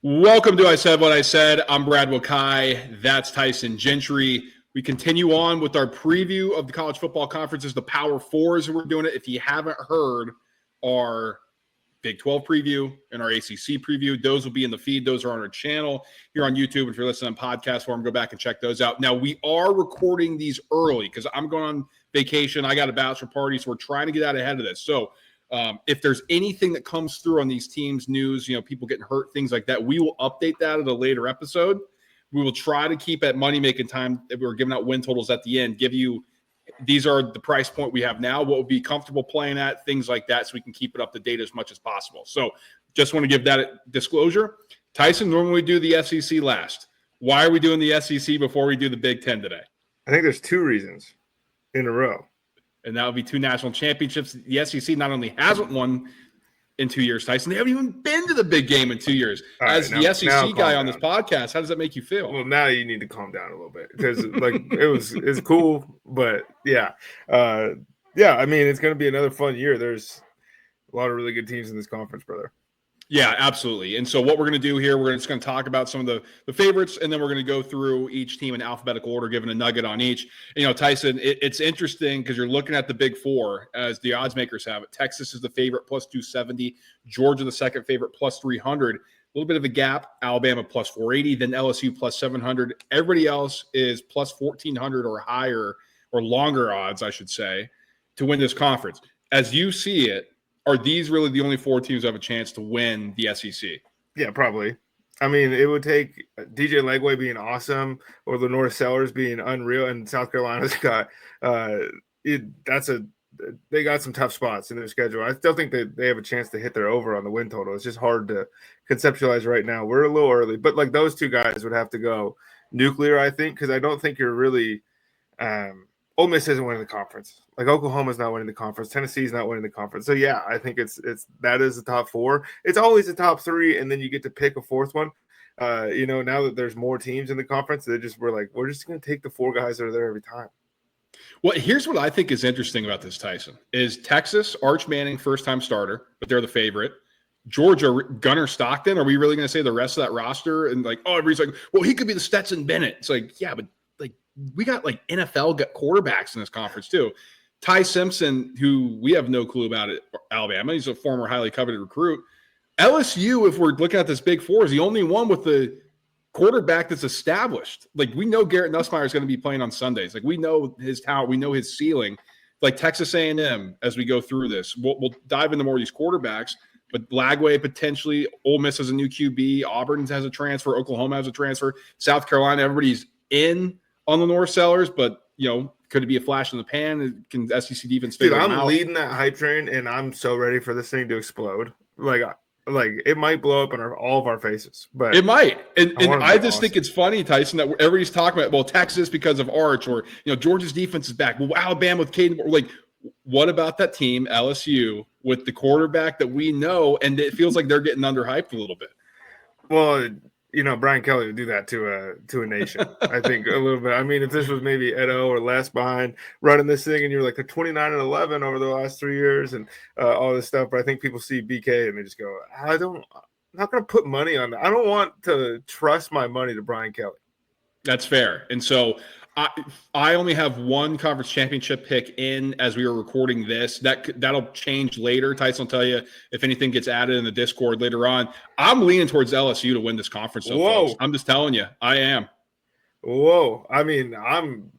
Welcome to I Said What I Said. I'm Brad Wakai. That's Tyson Gentry. We continue on with our preview of the college football conferences, the Power Fours, and we're doing it. If you haven't heard our Big 12 preview and our ACC preview, those will be in the feed. Those are on our channel here on YouTube. If you're listening on podcast form, go back and check those out. Now, we are recording these early because I'm going on vacation. I got a bachelor party, so we're trying to get out ahead of this. So if there's anything that comes through on these teams' news, people getting hurt, things like that, we will update that at a later episode. We will try to keep at Money Making Time, if we're giving out win totals at the end, give you these are the price point we have now, what would be comfortable playing at, things like that, so we can keep it up to date as much as possible. So just want to give that disclosure. Tyson, normally we do the SEC last. Why are we doing the SEC before we do the Big Ten today? I think there's two reasons in a row. And that would be two national championships. The SEC not only hasn't won in 2 years, Tyson, they haven't even been to the big game in 2 years. As the SEC guy on this podcast, how does that make you feel? Well, now you need to calm down a little bit because it's cool, but yeah. I mean, it's going to be another fun year. There's a lot of really good teams in this conference, brother. Yeah, absolutely. And so what we're going to do here, we're just going to talk about some of the favorites, and then we're going to go through each team in alphabetical order, giving a nugget on each. Tyson, it's interesting because you're looking at the Big Four as the odds makers have it. Texas is the favorite, plus 270. Georgia, the second favorite, plus 300. A little bit of a gap. Alabama, plus 480. Then LSU, plus 700. Everybody else is plus 1,400 or higher, or longer odds, I should say, to win this conference. As you see it, are these really the only four teams that have a chance to win the SEC? Yeah, probably. I mean, it would take DJ Legway being awesome or Lenore Sellers being unreal, and South Carolina's got they got some tough spots in their schedule. I still think that they have a chance to hit their over on the win total. It's just hard to conceptualize right now. We're a little early, but like those two guys would have to go nuclear, I think, because I don't think you're really Ole Miss isn't winning the conference. Like Oklahoma's not winning the conference. Tennessee's not winning the conference. So yeah, I think that is the top four. It's always the top three, and then you get to pick a fourth one. Now that there's more teams in the conference, we're just going to take the four guys that are there every time. Well, here's what I think is interesting about this, Tyson, is Texas, Arch Manning, first-time starter, but they're the favorite. Georgia, Gunnar Stockton. Are we really going to say the rest of that roster? And everybody's like, well, he could be the Stetson Bennett. It's like, yeah, but we got NFL quarterbacks in this conference too. Ty Simpson, who we have no clue about at Alabama. He's a former highly coveted recruit. LSU, if we're looking at this Big Four, is the only one with the quarterback that's established. We know Garrett Nussmeier is going to be playing on Sundays. We know his talent. We know his ceiling. Texas A&M, as we go through this, we'll dive into more of these quarterbacks. But Lagway potentially, Ole Miss has a new QB, Auburn has a transfer, Oklahoma has a transfer, South Carolina, everybody's in on the North Sellers, but could it be a flash in the pan? Can SEC defense figure them out? I'm leading that hype train, and I'm so ready for this thing to explode. It might blow up in all of our faces, but it might. And I just think it's funny, Tyson, that everybody's talking about Texas because of Arch, or Georgia's defense is back. Well, Alabama with Caden, what about that team LSU with the quarterback that we know, and it feels like they're getting underhyped a little bit. Well, Brian Kelly would do that to a nation. I think a little bit. I mean, if this was maybe Edo or Les behind running this thing, and you're they're 29-11 over the last 3 years, and all this stuff. But I think people see BK and they just go, I'm not going to put money on that. I don't want to trust my money to Brian Kelly. That's fair. And so I only have one conference championship pick in as we were recording this. That'll change later. Tyson will tell you if anything gets added in the Discord later on. I'm leaning towards LSU to win this conference. Folks. I'm just telling you, I am. Whoa. I mean, I'm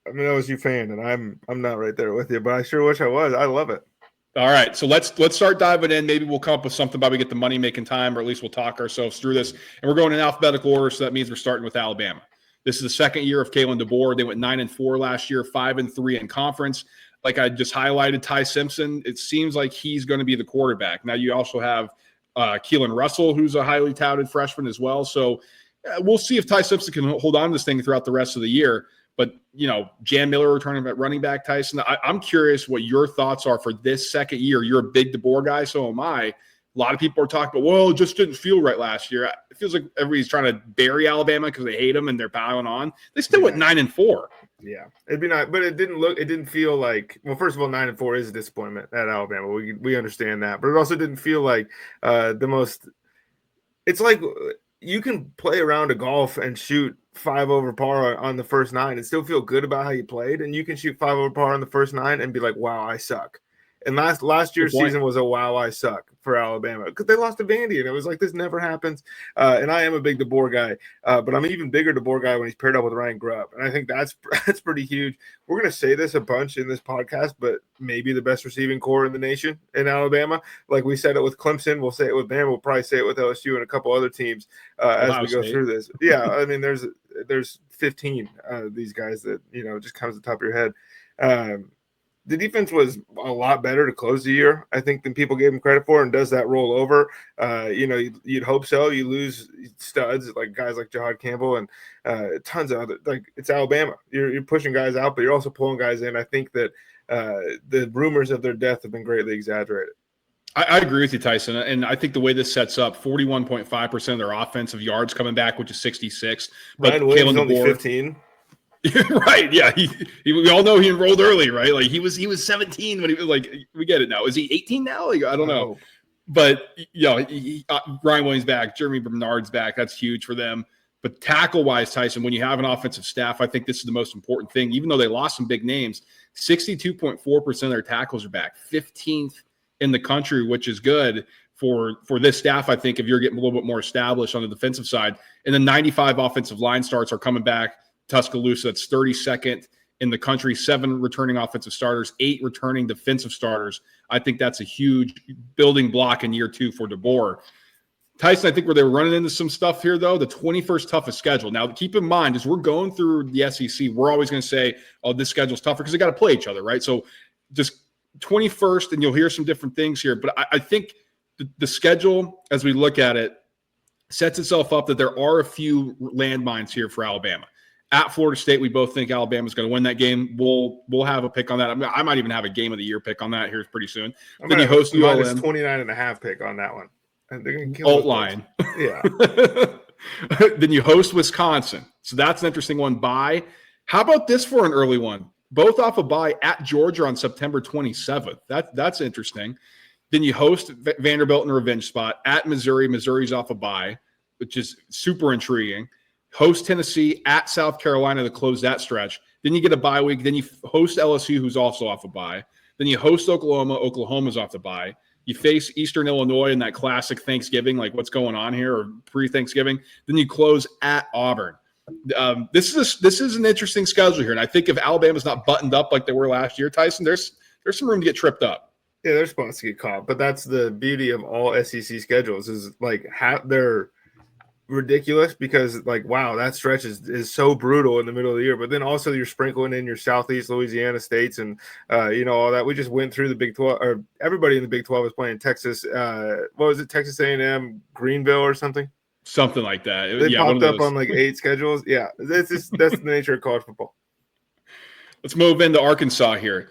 an LSU fan, and I'm not right there with you, but I sure wish I was. I love it. All right, so let's start diving in. Maybe we'll come up with something about we get the Money Making Time, or at least we'll talk ourselves through this. And we're going in alphabetical order, so that means we're starting with Alabama. This is the second year of Kalen DeBoer. They went 9-4 last year, 5-3 in conference. Like I just highlighted, Ty Simpson, it seems like he's going to be the quarterback. Now you also have Keelan Russell, who's a highly touted freshman as well. So we'll see if Ty Simpson can hold on to this thing throughout the rest of the year. But, Jan Miller returning at running back, Tyson. I'm curious what your thoughts are for this second year. You're a big DeBoer guy, so am I. A lot of people are talking about, well, it just didn't feel right last year. It feels like everybody's trying to bury Alabama because they hate them and they're piling on. They still went 9-4. Yeah, it'd be nice, but it didn't feel like. Well, first of all, 9-4 is a disappointment at Alabama. We understand that, but it also didn't feel like the most it's like you can play around a golf and shoot 5 over par on the first 9 and still feel good about how you played, and you can shoot 5 over par on the first 9 and be like, wow, I suck. And last year's season was a wow, I suck for Alabama because they lost to Vandy, and it was like, this never happens. And I am a big DeBoer guy, but I'm an even bigger DeBoer guy when he's paired up with Ryan Grubb, and I think that's pretty huge. We're going to say this a bunch in this podcast, but maybe the best receiving core in the nation in Alabama. Like we said it with Clemson, we'll say it with Bama, we'll probably say it with LSU and a couple other teams as we go through this. Yeah, I mean, there's 15 these guys that, just comes to the top of your head. The defense was a lot better to close the year, I think, than people gave them credit for. And does that roll over? You'd hope so. You lose studs like guys like Jahad Campbell and tons of other. Like, it's Alabama. You're pushing guys out, but you're also pulling guys in. I think that the rumors of their death have been greatly exaggerated. I agree with you, Tyson. And I think the way this sets up, 41.5% of their offensive yards coming back, which is 66. But Ryan Williams only 15. Right, yeah. We all know he enrolled early, right? Like he was 17 when he was like. We get it now. Is he 18 now? Like, I don't know. But Ryan Williams back, Jeremy Bernard's back. That's huge for them. But tackle-wise, Tyson, when you have an offensive staff, I think this is the most important thing. Even though they lost some big names, 62.4% of their tackles are back, 15th in the country, which is good for this staff. I think if you're getting a little bit more established on the defensive side, and then 95 offensive line starts are coming back. Tuscaloosa, that's 32nd in the country, 7 returning offensive starters, 8 returning defensive starters. I think that's a huge building block in year 2 for DeBoer. Tyson, I think where they were running into some stuff here, though, the 21st toughest schedule. Now, keep in mind, as we're going through the SEC, we're always going to say, oh, this schedule's tougher because they got to play each other, right? So just 21st, and you'll hear some different things here. But I think the schedule, as we look at it, sets itself up that there are a few landmines here for Alabama. At Florida State, we both think Alabama's going to win that game. We'll have a pick on that. I might even have a game of the year pick on that here pretty soon. Then you host ULM. Minus 29.5 pick on that one. And they're going to kill alt line. Yeah. Then you host Wisconsin. So that's an interesting one. Bye. How about this for an early one? Both off a bye at Georgia on September 27th. That's interesting. Then you host Vanderbilt in a revenge spot at Missouri. Missouri's off a bye, which is super intriguing. Host Tennessee at South Carolina to close that stretch. Then you get a bye week. Then you host LSU, who's also off a bye. Then you host Oklahoma. Oklahoma's off the bye. You face Eastern Illinois in that classic Thanksgiving, like what's going on here, or pre-Thanksgiving. Then you close at Auburn. This is an interesting schedule here, and I think if Alabama's not buttoned up like they were last year, Tyson, there's some room to get tripped up. Yeah, there's spots to get caught, but that's the beauty of all SEC schedules is like they're ridiculous because like, wow, that stretch is so brutal in the middle of the year, but then also you're sprinkling in your Southeast Louisiana states and all that. We just went through the Big 12, or everybody in the Big 12 was playing Texas. What was it? Texas A&M, Greenville or something like that. They popped up on like 8 schedules. Yeah, that's the nature of college football. Let's move into Arkansas here.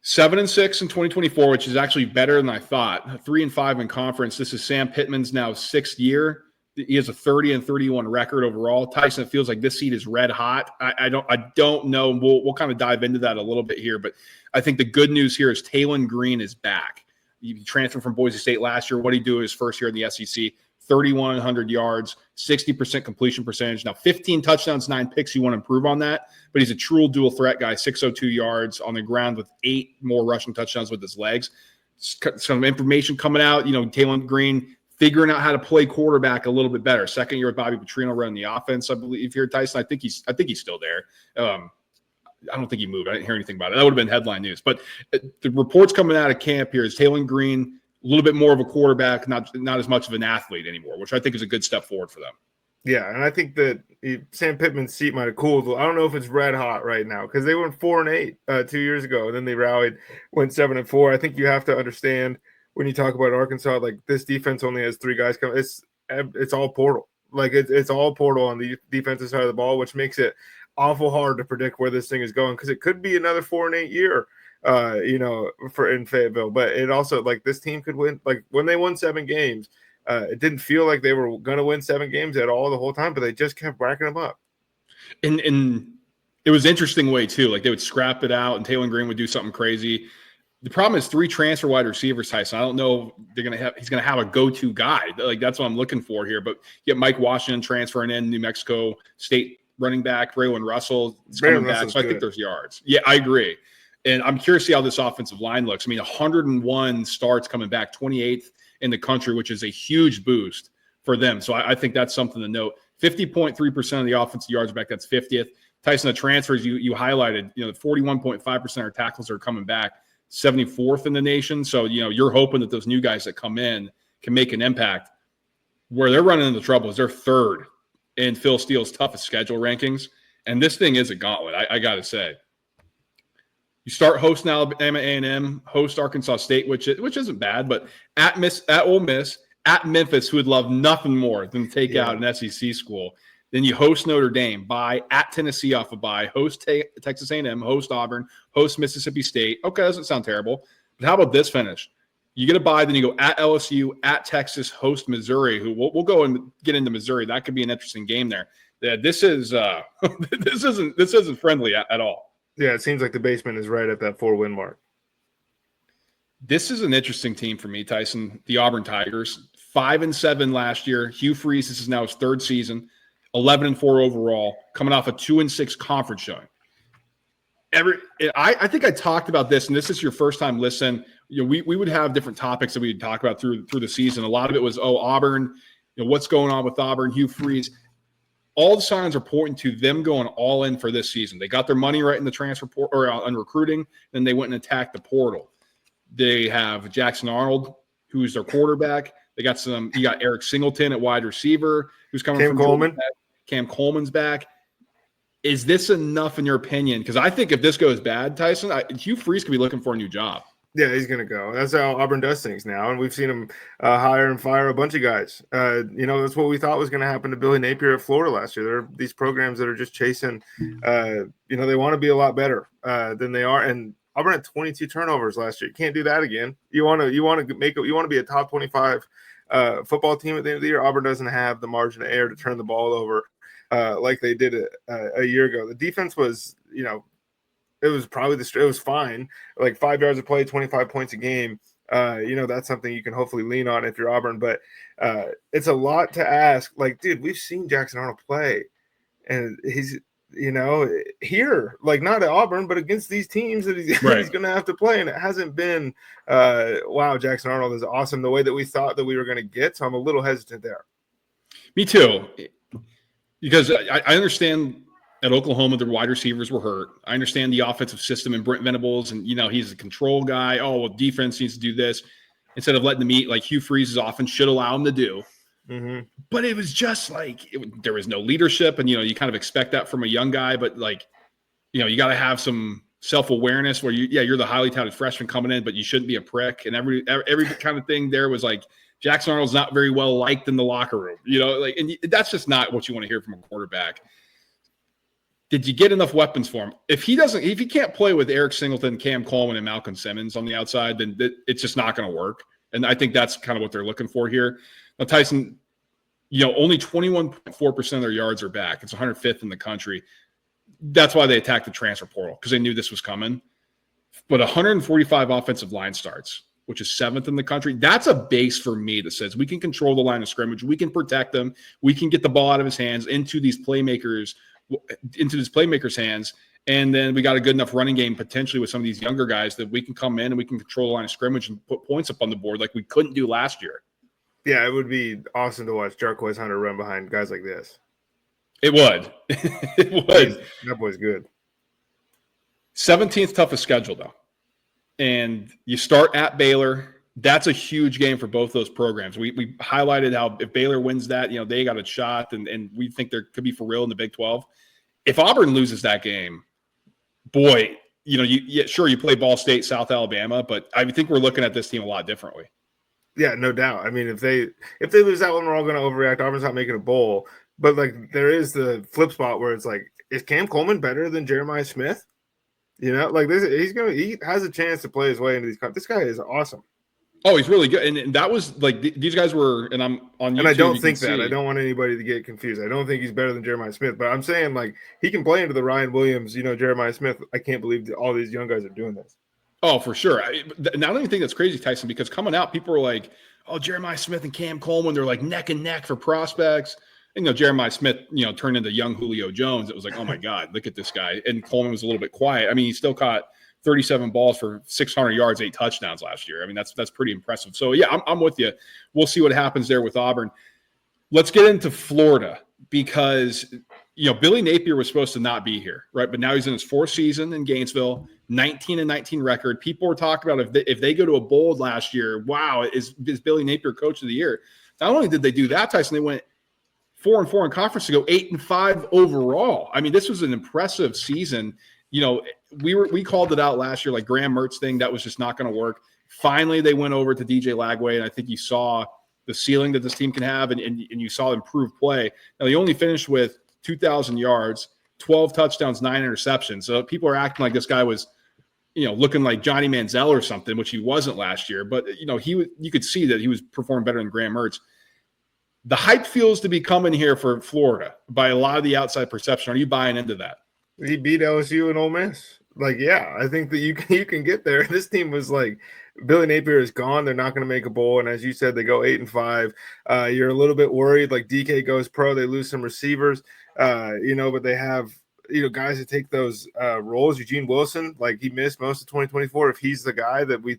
7-6 in 2024, which is actually better than I thought. 3-5 in conference. This is Sam Pittman's now 6th year. He has a 30-31 record overall. Tyson, it feels like this seat is red hot. I don't know. We'll kind of dive into that a little bit here, but I think the good news here is Taylon Green is back. He transferred from Boise State last year. What did he do his first year in the SEC? 3,100 yards, 60% completion percentage. Now, 15 touchdowns, 9 picks. You want to improve on that, but he's a true dual threat guy. 602 yards on the ground with 8 more rushing touchdowns with his legs. Some information coming out. Taylon Green figuring out how to play quarterback a little bit better. 2nd year with Bobby Petrino running the offense, I believe here, Tyson. I think he's still there. I don't think he moved. I didn't hear anything about it. That would have been headline news. But the reports coming out of camp here is Taylon Green, a little bit more of a quarterback, not as much of an athlete anymore, which I think is a good step forward for them. Yeah, and I think that Sam Pittman's seat might have cooled. I don't know if it's red hot right now because they went 4-8 2 years ago, and then they rallied, went 7-4. I think you have to understand when you talk about Arkansas, like this defense only has 3 guys coming. It's all portal. Like it's all portal on the defensive side of the ball, which makes it awful hard to predict where this thing is going because it could be another 4-8 year, for in Fayetteville. But it also like this team could win. Like when they won 7 games, it didn't feel like they were going to win 7 games at all the whole time, but they just kept racking them up. And it was an interesting way too. Like they would scrap it out, and Taylon Green would do something crazy. The problem is 3 transfer wide receivers, Tyson. I don't know he's gonna have a go-to guy. Like that's what I'm looking for here. But you get Mike Washington transferring in, New Mexico State running back, Braylon Russell is coming back. So I think there's yards. Yeah, I agree. And I'm curious to see how this offensive line looks. I mean, 101 starts coming back, 28th in the country, which is a huge boost for them. So I think that's something to note. 50.3% of the offensive yards back, that's 50th. Tyson, the transfers you highlighted, 41.5% of tackles are coming back, 74th in the nation. So, you're hoping that those new guys that come in can make an impact. Where they're running into trouble is they're 3rd in Phil Steele's toughest schedule rankings. And this thing is a gauntlet, I got to say. You start hosting Alabama A&M, host Arkansas State, which isn't bad, but at Ole Miss, at Memphis, who would love nothing more than to take out an SEC school. Then you host Notre Dame, bye, at Tennessee off a bye, host Texas A&M, host Auburn, host Mississippi State. Okay, doesn't sound terrible. But how about this finish? You get a bye, then you go at LSU, at Texas, host Missouri, who we'll go and get into Missouri. That could be an interesting game there. This is this isn't friendly at all. Yeah, it seems like the basement is right at that 4-win mark. This is an interesting team for me, Tyson. The Auburn Tigers, 5-7 last year. Hugh Freeze, this is now his 3rd season, 11-4 overall, coming off a 2-6 conference showing. I think I talked about this, and this is your first time listening. We would have different topics that we'd talk about through the season. A lot of it was, Auburn, what's going on with Auburn, Hugh Freeze. All the signs are pointing to them going all in for this season. They got their money right in the transfer or on recruiting, then they went and attacked the portal. They have Jackson Arnold, who's their quarterback. You got Eric Singleton at wide receiver, who's coming from Coleman. Cam Coleman's back. Is this enough in your opinion? Because I think if this goes bad, Tyson, Hugh Freeze could be looking for a new job. Yeah, he's going to go. That's how Auburn does things now, and we've seen him hire and fire a bunch of guys. That's what we thought was going to happen to Billy Napier at Florida last year. There are these programs that are just chasing. They want to be a lot better than they are, and Auburn had 22 turnovers last year. You can't do that again. You want to be a top 25 football team at the end of the year. Auburn doesn't have the margin of error to turn the ball over like they did a year ago. The defense was, it was probably it was fine, like 5 yards of play, 25 points a game. That's something you can hopefully lean on if you're Auburn, but it's a lot to ask. Like, dude, we've seen Jackson Arnold play, and he's, here, like not at Auburn, but against these teams that he's going to have to play. And it hasn't been, wow, Jackson Arnold is awesome the way that we thought that we were going to get. So I'm a little hesitant there. Me too, because I understand at Oklahoma, the wide receivers were hurt. I understand the offensive system and Brent Venables, and, he's a control guy. Oh, well, defense needs to do this. Instead of letting them eat like Hugh Freeze's offense should allow him to do. Mm-hmm. But it was just like there was no leadership, and you kind of expect that from a young guy. But you got to have some self-awareness where you're the highly touted freshman coming in, but you shouldn't be a prick. And every kind of thing there was like Jackson Arnold's not very well liked in the locker room, and that's just not what you want to hear from a quarterback. Did you get enough weapons for him? If he can't play with Eric Singleton, Cam Coleman, and Malcolm Simmons on the outside, then it's just not going to work. And I think that's kind of what they're looking for here. Now, Tyson, only 21.4% of their yards are back. It's 105th in the country. That's why they attacked the transfer portal, because they knew this was coming. But 145 offensive line starts, which is 7th in the country. That's a base for me that says we can control the line of scrimmage. We can protect them. We can get the ball out of his hands into these playmakers' hands. And then we got a good enough running game potentially with some of these younger guys that we can come in and we can control the line of scrimmage and put points up on the board like we couldn't do last year. Yeah, it would be awesome to watch Jarquez Hunter run behind guys like this. It would. It would. That boy's good. 17th toughest schedule, though. And you start at Baylor. That's a huge game for both those programs. We highlighted how if Baylor wins that, they got a shot, and we think there could be for real in the Big 12. If Auburn loses that game, boy, you play Ball State, South Alabama, but I think we're looking at this team a lot differently. Yeah, no doubt. I mean, if they lose that one, we're all going to overreact. Auburn's not making a bowl, but there is the flip spot where it's like, is Cam Coleman better than Jeremiah Smith? He has a chance to play his way into these. This guy is awesome. Oh, he's really good. And that was these guys were, and I'm on YouTube. And I don't think that. I don't want anybody to get confused. I don't think he's better than Jeremiah Smith, but I'm saying he can play into the Ryan Williams, Jeremiah Smith. I can't believe all these young guys are doing this. Oh, for sure. I don't even think that's crazy, Tyson, because coming out, people are like, oh, Jeremiah Smith and Cam Coleman, they're like neck and neck for prospects. And, Jeremiah Smith, turned into young Julio Jones. It was like, oh, my God, look at this guy. And Coleman was a little bit quiet. I mean, he still caught 37 balls for 600 yards, 8 touchdowns last year. I mean, that's pretty impressive. So, yeah, I'm with you. We'll see what happens there with Auburn. Let's get into Florida because, Billy Napier was supposed to not be here, right? But now he's in his 4th season in Gainesville, 19-19 record. People were talking about if they go to a bowl last year, wow, is Billy Napier coach of the year? Not only did they do that, Tyson, they went 4-4 in conference to go 8-5 overall. I mean, this was an impressive season. We called it out last year, like Graham Mertz thing, that was just not going to work. Finally, they went over to DJ Lagway, and I think you saw the ceiling that this team can have, and you saw improved play. Now, he only finished with 2,000 yards, 12 touchdowns, 9 interceptions. So people are acting like this guy was, looking like Johnny Manziel or something, which he wasn't last year. But, you could see that he was performing better than Graham Mertz. The hype feels to be coming here for Florida by a lot of the outside perception. Are you buying into that? He beat LSU and Ole Miss. Like, yeah, I think that you can get there. This team was like, Billy Napier is gone. They're not going to make a bowl. And as you said, they go 8-5. You're a little bit worried. Like DK goes pro. They lose some receivers, but they have, guys that take those roles. Eugene Wilson, like he missed most of 2024. If he's the guy that we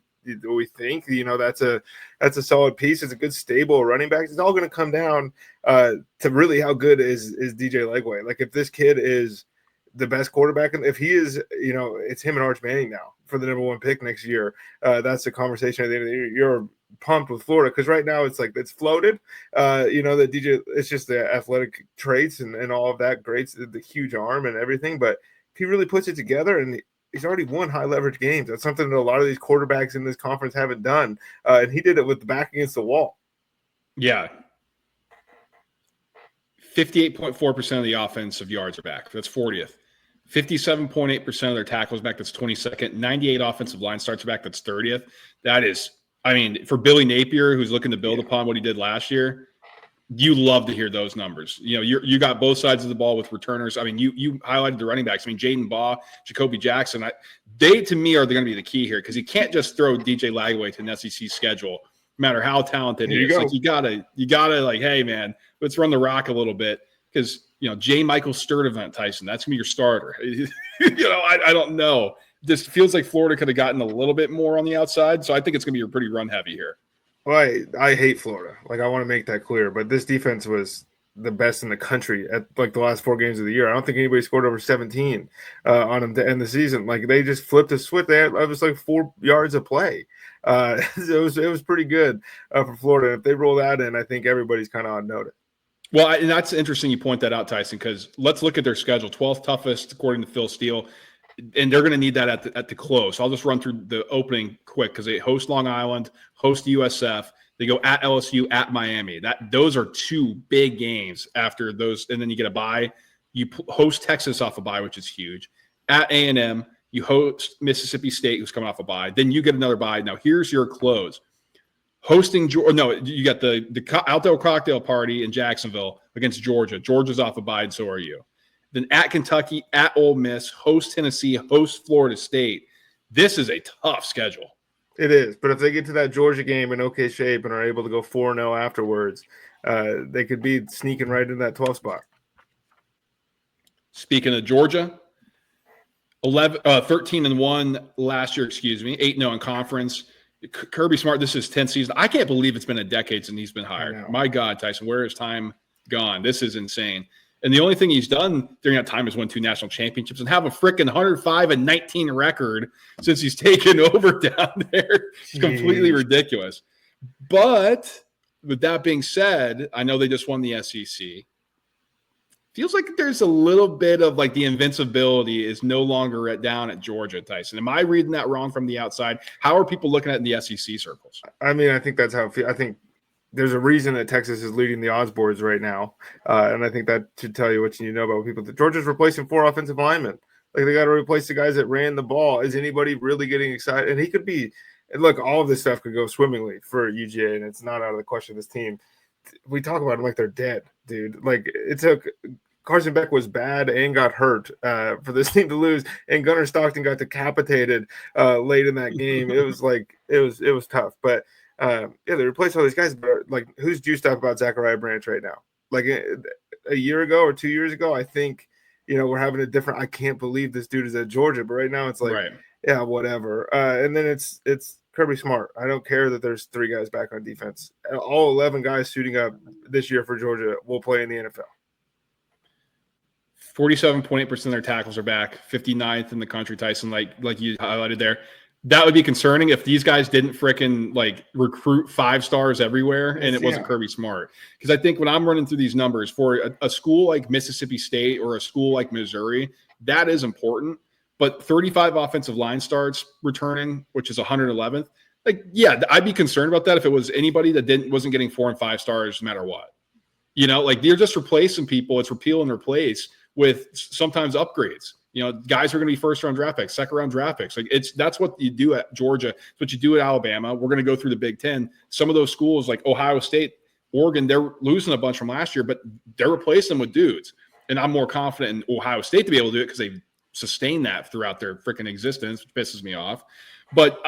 think, that's a solid piece. It's a good stable running back. It's all going to come down to really how good is DJ Lagway. Like if this kid is the best quarterback, and if he is, it's him and Arch Manning now for the #1 pick next year. That's the conversation at the end of the year. You're pumped with Florida because right now it's like it's floated. That DJ, it's just the athletic traits and all of that, great, the huge arm and everything. But if he really puts it together, and he's already won high leverage games, that's something that a lot of these quarterbacks in this conference haven't done. And he did it with the back against the wall. Yeah. 58.4% of the offensive yards are back. That's 40th. 57.8% of their tackles back. That's 22nd. 98 offensive line starts back. That's 30th. That is, for Billy Napier, who's looking to build upon what he did last year, you love to hear those numbers. You got both sides of the ball with returners. You highlighted the running backs. Jaden Baugh, Jacoby Jackson. They, to me, are going to be the key here because you can't just throw DJ Lagway to an SEC schedule, no matter how talented he is. Like you gotta like, hey man, let's run the rock a little bit because J. Michael Sturdivant, Tyson, that's gonna be your starter. I don't know. This feels like Florida could have gotten a little bit more on the outside, so I think it's gonna be pretty run heavy here. Well, I hate Florida. Like I want to make that clear, but this defense was the best in the country at like the last 4 games of the year. I don't think anybody scored over 17 on them to end the season. Like they just flipped a switch. It was like 4 yards of play. It was pretty good for Florida. If they roll that in, I think everybody's kind of on notice. Well, and that's interesting you point that out, Tyson, because let's look at their schedule. 12th toughest, according to Phil Steele, and they're going to need that at the close. I'll just run through the opening quick because they host Long Island, host USF. They go at LSU, at Miami. Those are 2 big games after those, and then you get a bye. You host Texas off a bye, which is huge. At A&M, you host Mississippi State, who's coming off a bye. Then you get another bye. Now, here's your close. Hosting Georgia. No, you got the outdoor cocktail party in Jacksonville against Georgia. Georgia's off a bye, and so are you. Then at Kentucky, at Ole Miss, host Tennessee, host Florida State. This is a tough schedule. It is, but if they get to that Georgia game in okay shape and are able to go 4-0 afterwards, they could be sneaking right in that 12th spot. Speaking of Georgia, 13-1 last year, 8-0 in conference. Kirby Smart, this is 10th season. I can't believe it's been a decade since he's been hired. My God, Tyson, where is time gone? This is insane. And the only thing he's done during that time is win 2 national championships and have a freaking 105-19 record since he's taken over down there. It's completely ridiculous. But with that being said, I know they just won the SEC. Feels like there's a little bit of like the invincibility is no longer down at Georgia, Tyson. Am I reading that wrong from the outside? How are people looking at it in the SEC circles? I think that's how it feels. I think there's a reason that Texas is leading the odds boards right now. And I think that should tell you what you need to know about people. Georgia's replacing 4 offensive linemen. Like they got to replace the guys that ran the ball. Is anybody really getting excited? And he could be – and look, all of this stuff could go swimmingly for UGA, and it's not out of the question. This team, we talk about them like they're dead, dude. Like it took Carson Beck was bad and got hurt for this team to lose, and Gunnar Stockton got decapitated late in that game. It was like it was tough, but yeah, they replaced all these guys. But like, who's juiced up about Zachariah Branch right now? Like a year ago or 2 years ago, I think we're having a different. I can't believe this dude is at Georgia, but right now it's like, yeah, whatever. And then it's Kirby Smart. I don't care that there's 3 guys back on defense. All 11 guys suiting up this year for Georgia will play in the NFL. 47.8% of their tackles are back, 59th in the country, Tyson, like you highlighted there. That would be concerning if these guys didn't frickin' like recruit 5 stars everywhere and it wasn't Kirby Smart. Because I think when I'm running through these numbers for a school like Mississippi State or a school like Missouri, that is important. But 35 offensive line starts returning, which is 111th. Like, yeah, I'd be concerned about that if it was anybody that wasn't getting 4 and 5 stars no matter what. Like they're just replacing people. It's repeal and replace with sometimes upgrades. Guys are going to be first-round draft picks, second-round draft picks. Like that's what you do at Georgia. It's what you do at Alabama. We're going to go through the Big Ten. Some of those schools like Ohio State, Oregon, they're losing a bunch from last year, but they're replacing them with dudes. And I'm more confident in Ohio State to be able to do it because they've sustained that throughout their freaking existence, which pisses me off. But,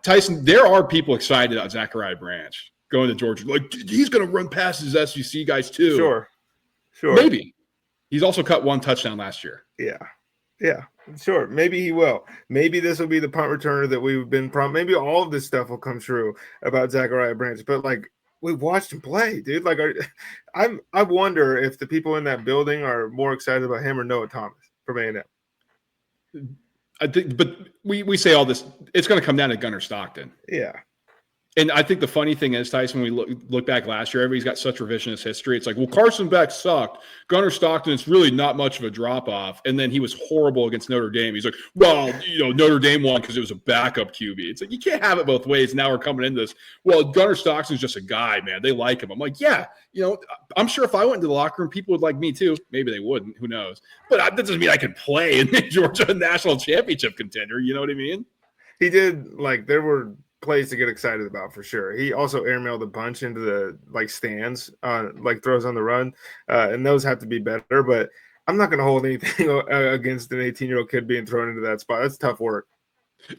Tyson, there are people excited about Zachariah Branch going to Georgia. Like, he's going to run past his SEC guys too. Sure. Maybe. He's also cut 1 touchdown last year. Yeah, sure. Maybe he will. Maybe this will be the punt returner that we've been maybe all of this stuff will come true about Zachariah Branch. But like, we've watched him play, dude. Like, I wonder if the people in that building are more excited about him or Noah Thomas from A&M. I think, but we say all this. It's going to come down to Gunnar Stockton. Yeah. And I think the funny thing is, Tyson, when we look back last year, everybody's got such revisionist history. It's like, well, Carson Beck sucked. Gunnar Stockton, it's really not much of a drop-off. And then he was horrible against Notre Dame. He's like, well, Notre Dame won because it was a backup QB. It's like, you can't have it both ways. Now we're coming into this. Well, Gunnar Stockton's just a guy, man. They like him. I'm like, yeah, I'm sure if I went into the locker room, people would like me too. Maybe they wouldn't. Who knows? But that doesn't mean I can play in the Georgia national championship contender. You know what I mean? He did, like, there were – plays to get excited about for sure. He also airmailed a bunch into the stands, like throws on the run, and those have to be better. But I'm not going to hold anything against an 18-year-old kid being thrown into that spot. That's tough work.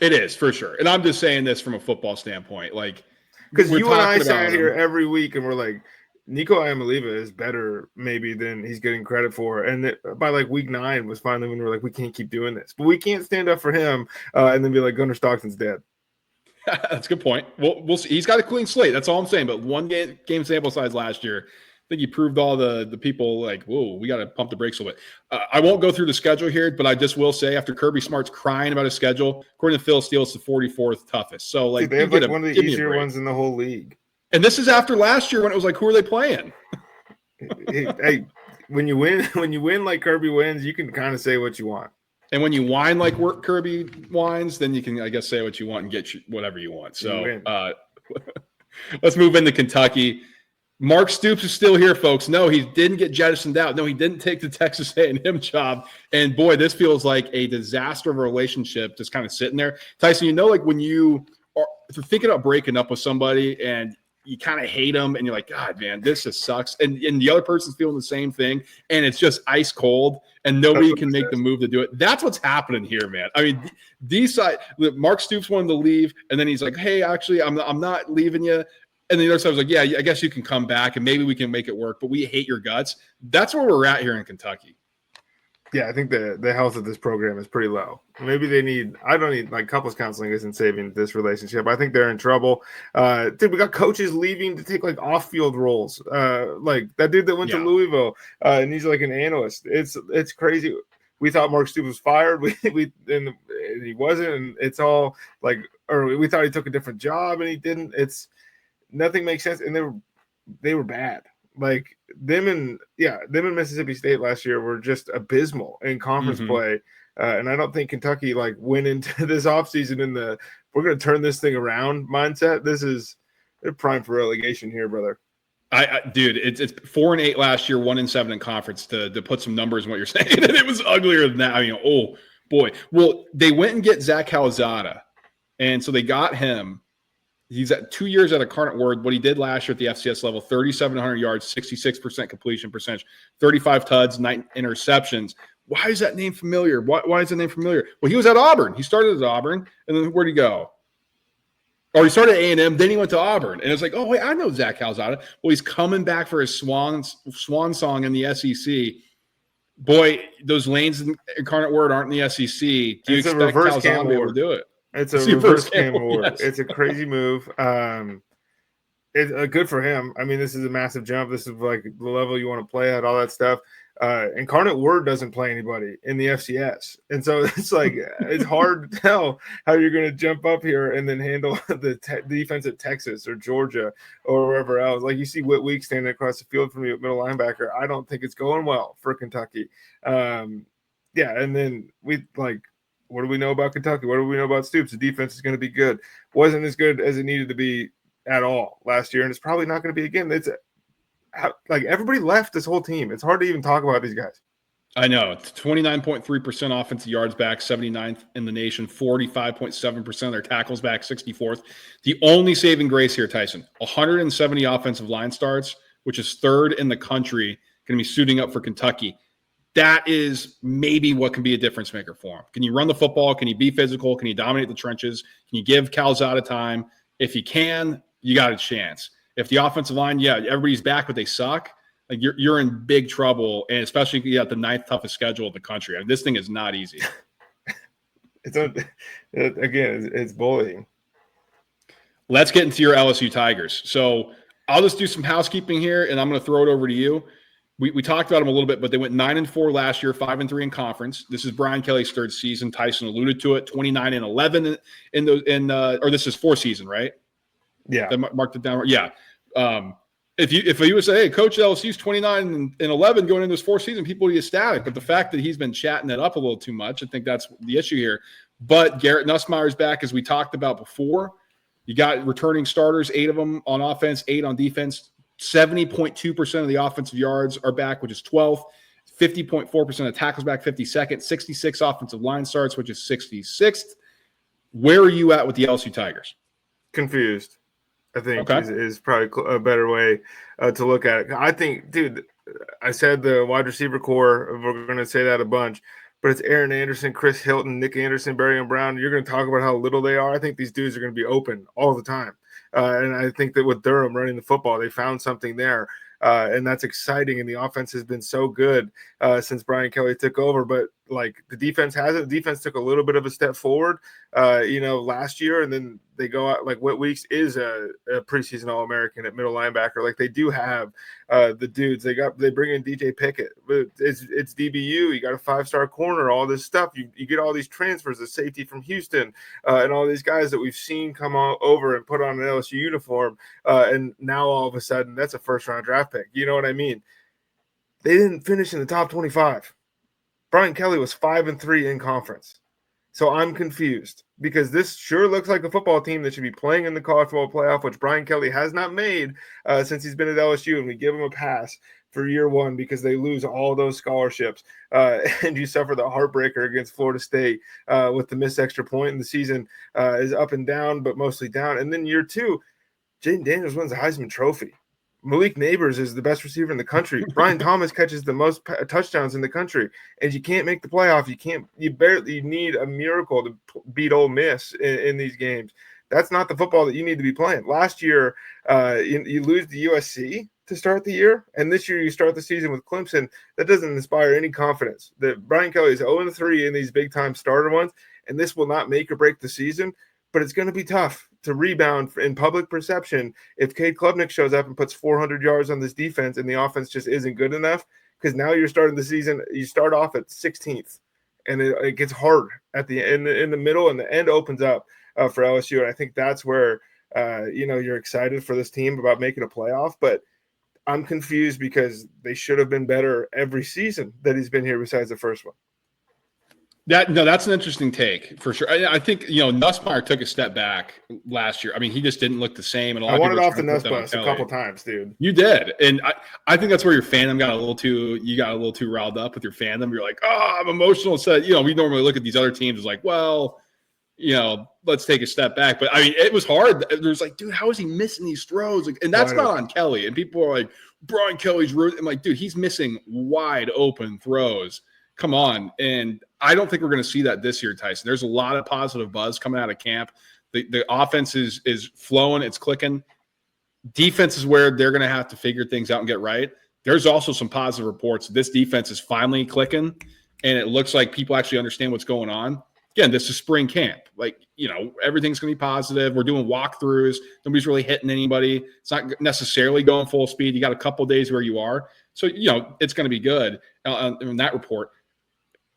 It is for sure, and I'm just saying this from a football standpoint, like because you and I sat here every week and we're like, Nico Iamaleava is better maybe than he's getting credit for, and by like week 9 was finally when we were like, we can't keep doing this, but we can't stand up for him and then be like, Gunnar Stockton's dead. That's a good point. We'll see. He's got a clean slate. That's all I'm saying. But 1 game sample size last year, I think he proved all the people like, whoa, we got to pump the brakes a little bit. I won't go through the schedule here, but I just will say after Kirby Smart's crying about his schedule, according to Phil Steele, it's the 44th toughest. So like, dude, they have one of the easier ones in the whole league. And this is after last year when it was like, who are they playing? hey, when you win like Kirby wins, you can kind of say what you want. And when you whine like Kirby whines, then you can, I guess, say what you want and get whatever you want. So let's move into Kentucky. Mark Stoops is still here, folks. No, he didn't get jettisoned out. No, he didn't take the Texas A&M job. And, boy, this feels like a disaster of a relationship just kind of sitting there. Tyson, like when you are thinking about breaking up with somebody and you kind of hate them and you're like, God, man, this just sucks. And the other person's feeling the same thing, and it's just ice cold, and nobody can make the move to do it. That's what's happening here, man. I mean, Mark Stoops wanted to leave, and then he's like, hey, actually, I'm not leaving you. And the other side was like, yeah, I guess you can come back, and maybe we can make it work, but we hate your guts. That's where we're at here in Kentucky. Yeah, I think the health of this program is pretty low. Maybe I don't need, like, couples counseling isn't saving this relationship. I think they're in trouble. Dude, we got coaches leaving to take, like, off-field roles. Like, that dude that went to Louisville, and he's, like, an analyst. It's crazy. We thought Mark Stoops was fired, and he wasn't, and it's all, like, or we thought he took a different job, and he didn't. Nothing makes sense, and they were bad. Like them and Mississippi State last year were just abysmal in conference play. And I don't think Kentucky like went into this offseason in the we're going to turn this thing around mindset. They're prime for relegation here, brother. Dude, it's 4-8 last year, 1-7 in conference to put some numbers in what you're saying. And it was uglier than that. I mean, oh boy. Well, they went and get Zach Calzada. And so they got him. He's at 2 years at Incarnate Word. What he did last year at the FCS level, 3,700 yards, 66% completion percentage, 35 tuds, 9 interceptions. Why is that name familiar? Why is the name familiar? Well, he was at Auburn. He started at Auburn, and then where'd he go? Or he started at A&M, then he went to Auburn. And it's like, oh, wait, I know Zach Calzada. Well, he's coming back for his swan song in the SEC. Boy, those lanes in Incarnate Word aren't in the SEC. Do you expect Calzada to be able to do it? It's a reverse Cam Ward. Yes. It's a crazy move. It's good for him. I mean, this is a massive jump. This is like the level you want to play at, all that stuff. Incarnate Word doesn't play anybody in the FCS. And so it's like, it's hard to tell how you're going to jump up here and then handle the defense at Texas or Georgia or wherever else. Like you see Whit Week standing across the field from you at middle linebacker. I don't think it's going well for Kentucky. And then what do we know about Kentucky? What do we know about Stoops? The defense is going to be good. Wasn't as good as it needed to be at all last year, and it's probably not going to be again. It's like everybody left this whole team. It's hard to even talk about these guys. I know. 29.3% offensive yards back, 79th in the nation, 45.7% of their tackles back, 64th. The only saving grace here, Tyson, 170 offensive line starts, which is third in the country, going to be suiting up for Kentucky. That is maybe what can be a difference maker for him. Can you run the football? Can you be physical? Can you dominate the trenches? Can you give Calzada time? If you can, you got a chance. If the offensive line, everybody's back, but they suck, like you're in big trouble, and especially if you got the 9th toughest schedule in the country. I mean, this thing is not easy. It's bullying. Let's get into your LSU Tigers. So I'll just do some housekeeping here, and I'm going to throw it over to you. We talked about them a little bit, but they went 9-4 last year, 5-3 in conference. This is Brian Kelly's third season. Tyson alluded to it. 29-11 or this is fourth season, right? Yeah, they marked it down. Yeah. If you would say, hey, Coach LSU's 29-11 going into his fourth season, people would be ecstatic. But the fact that he's been chatting it up a little too much, I think that's the issue here. But Garrett Nussmeier's back, as we talked about before. You got returning starters, 8 of them on offense, 8 on defense. 70.2% of the offensive yards are back, which is 12th. 50.4% of tackles back, 52nd. 66 offensive line starts, which is 66th. Where are you at with the LSU Tigers? Confused, I think, is probably a better way to look at it. I think, dude, I said the wide receiver core. We're going to say that a bunch. But it's Aaron Anderson, Chris Hilton, Nick Anderson, Barry Brown. You're going to talk about how little they are. I think these dudes are going to be open all the time. And I think that with Durham running the football, they found something there. And that's exciting. And the offense has been so good since Brian Kelly took over. But, like, the defense hasn't. The defense took a little bit of a step forward, last year. And then they go out, like, Whit Weeks is a preseason All-American at middle linebacker. Like, they do have the dudes. They bring in DJ Pickett. But it's DBU. You got a 5-star corner, all this stuff. You get all these transfers, the safety from Houston, and all these guys that we've seen come over and put on an LSU uniform. And now all of a sudden, that's a first-round draft pick. You know what I mean? They didn't finish in the top 25. Brian Kelly was 5-3 in conference. So I'm confused because this sure looks like a football team that should be playing in the college football playoff, which Brian Kelly has not made since he's been at LSU, and we give him a pass for year one because they lose all those scholarships. And you suffer the heartbreaker against Florida State with the missed extra point, and the season is up and down, but mostly down. And then year two, Jaden Daniels wins the Heisman Trophy. Malik Neighbors is the best receiver in the country. Brian Thomas catches the most touchdowns in the country, and you can't make the playoff. You need a miracle to beat Ole Miss in these games. That's not the football that you need to be playing. Last year, you lose to USC to start the year, and this year you start the season with Clemson. That doesn't inspire any confidence. That Brian Kelly is 0-3 in these big-time starter ones, and this will not make or break the season, but it's going to be tough to rebound in public perception if Cade Klubnik shows up and puts 400 yards on this defense and the offense just isn't good enough, because now you're starting the season, you start off at 16th, and it gets hard at the end, in the middle, and the end opens up for LSU. And I think that's where, you're excited for this team about making a playoff, but I'm confused because they should have been better every season that he's been here besides the first one. That's an interesting take for sure. I think Nussmeier took a step back last year. I mean, he just didn't look the same. And I wanted off the Nuss bus a couple times, dude. You did, and I think that's where your fandom got a little too riled up with your fandom. You're like, oh, I'm emotional. So we normally look at these other teams as like, well, let's take a step back. But I mean, it was hard. There's like, dude, how is he missing these throws? Like, and that's not on Kelly. And people are like, Brian Kelly's rude. I'm like, dude, he's missing wide open throws. Come on. And I don't think we're going to see that this year, Tyson. There's a lot of positive buzz coming out of camp. The offense is flowing. It's clicking. Defense is where they're going to have to figure things out and get right. There's also some positive reports. This defense is finally clicking, and it looks like people actually understand what's going on. Again, this is spring camp. Like, everything's going to be positive. We're doing walkthroughs. Nobody's really hitting anybody. It's not necessarily going full speed. You got a couple of days where you are. So, it's going to be good in that report.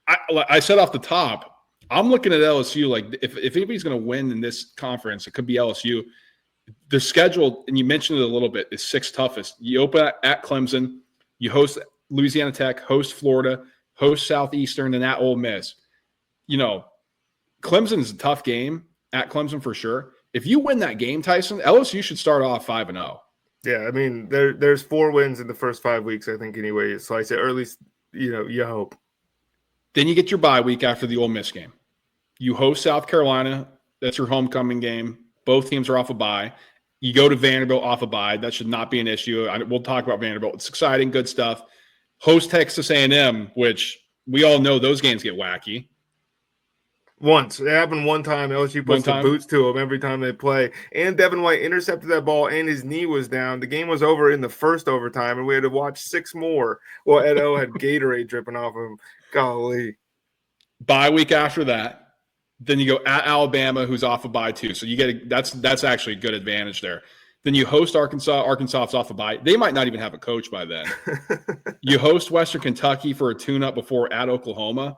I said off the top, I'm looking at LSU. Like, if anybody's going to win in this conference, it could be LSU. The schedule, and you mentioned it a little bit, is 6 toughest. You open at Clemson. You host Louisiana Tech, host Florida, host Southeastern, and at Ole Miss. Clemson is a tough game at Clemson for sure. If you win that game, Tyson, LSU should start off 5-0. Yeah, I mean, there's 4 wins in the first 5 weeks, I think, anyway. You slice it, or at least, you hope. Then you get your bye week after the Ole Miss game. You host South Carolina. That's your homecoming game. Both teams are off a bye. You go to Vanderbilt off a bye. That should not be an issue. We'll talk about Vanderbilt. It's exciting, good stuff. Host Texas A&M, which we all know those games get wacky. Once. It happened one time. LSU puts the boots to them every time they play. And Devin White intercepted that ball, and his knee was down. The game was over in the first overtime, and we had to watch 6 more while Ed O had Gatorade dripping off of him. Golly. Bye week after that. Then you go at Alabama, who's off a bye too. So you get that's actually a good advantage there. Then you host Arkansas. Arkansas's off a bye. They might not even have a coach by then. You host Western Kentucky for a tune-up before at Oklahoma.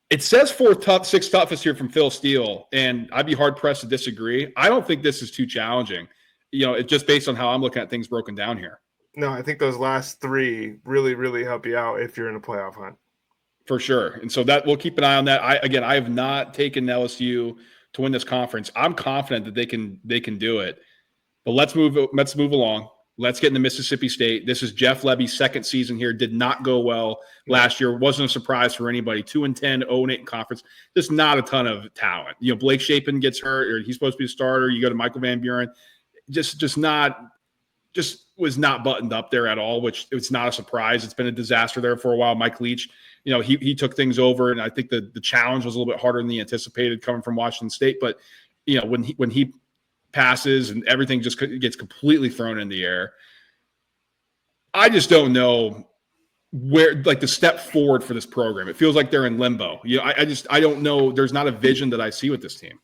It says 6 toughest here from Phil Steele, and I'd be hard-pressed to disagree. I don't think this is too challenging. It's just based on how I'm looking at things broken down here. No, I think those last 3 really, really help you out if you're in a playoff hunt. For sure. And so that we'll keep an eye on that. I have not taken LSU to win this conference. I'm confident that they can do it. But let's move along. Let's get into Mississippi State. This is Jeff Levy's second season here. Did not go well last year. Wasn't a surprise for anybody. 2-10, 0-8 in conference. Just not a ton of talent. Blake Shapen gets hurt, or he's supposed to be a starter. You go to Michael Van Buren. Just was not buttoned up there at all, which it's not a surprise. It's been a disaster there for a while. Mike Leach, he took things over, and I think the challenge was a little bit harder than he anticipated coming from Washington State. But when he passes and everything just gets completely thrown in the air, I just don't know where, like, the step forward for this program. It feels like they're in limbo. I don't know. There's not a vision that I see with this team.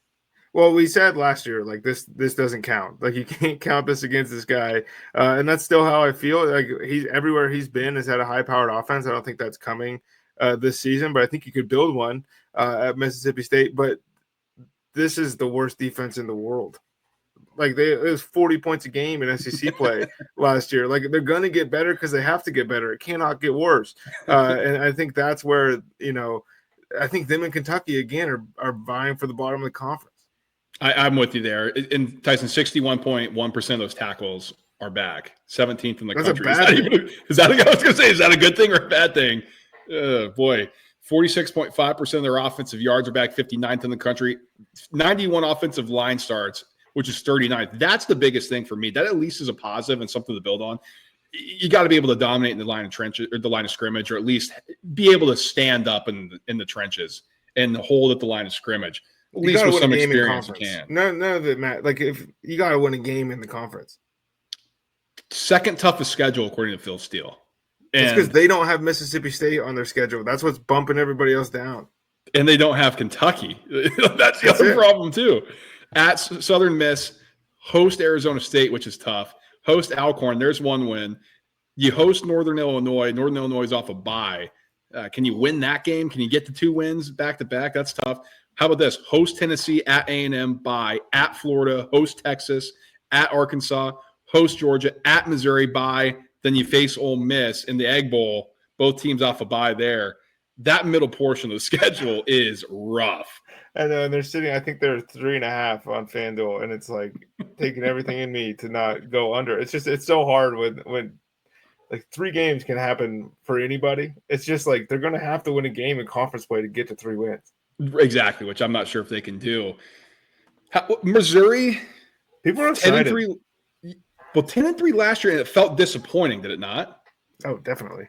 Well, we said last year, like, this doesn't count. Like, you can't count this against this guy. And that's still how I feel. Like, he's everywhere he's been has had a high-powered offense. I don't think that's coming this season, but I think you could build one at Mississippi State. But this is the worst defense in the world. Like, it was 40 points a game in SEC play last year. Like, they're going to get better because they have to get better. It cannot get worse. And I think that's where, I think them and Kentucky, again, are vying for the bottom of the conference. I'm with you there. In Tyson, 61.1% of those tackles are back. 17th in the country. Is that a good thing or a bad thing? Boy, 46.5% of their offensive yards are back. 59th in the country. 91 offensive line starts, which is 39th. That's the biggest thing for me. That at least is a positive and something to build on. You got to be able to dominate in the line of trenches or the line of scrimmage, or at least be able to stand up in the trenches and hold at the line of scrimmage. At least with some experience, you can. None of it, Matt. Like, if you got to win a game in the conference. Second toughest schedule, according to Phil Steele. It's because they don't have Mississippi State on their schedule. That's what's bumping everybody else down. And they don't have Kentucky. That's the other problem, too. At Southern Miss, host Arizona State, which is tough. Host Alcorn, there's one win. You host Northern Illinois. Northern Illinois is off a bye. Can you win that game? Can you get the 2 wins back-to-back? That's tough. How about this? Host Tennessee, at A&M, bye. At Florida, host Texas, at Arkansas, host Georgia, at Missouri, bye. Then you face Ole Miss in the Egg Bowl. Both teams off a bye there. That middle portion of the schedule is rough. I know, and they're sitting, I think they're 3.5 on FanDuel, and it's like taking everything in me to not go under. It's so hard when like 3 games can happen for anybody. It's just like they're going to have to win a game in conference play to get to 3 wins. Exactly, which I'm not sure if they can do. Missouri, People are excited. 10-3. Well, 10-3 last year, and it felt disappointing, did it not? Oh, definitely.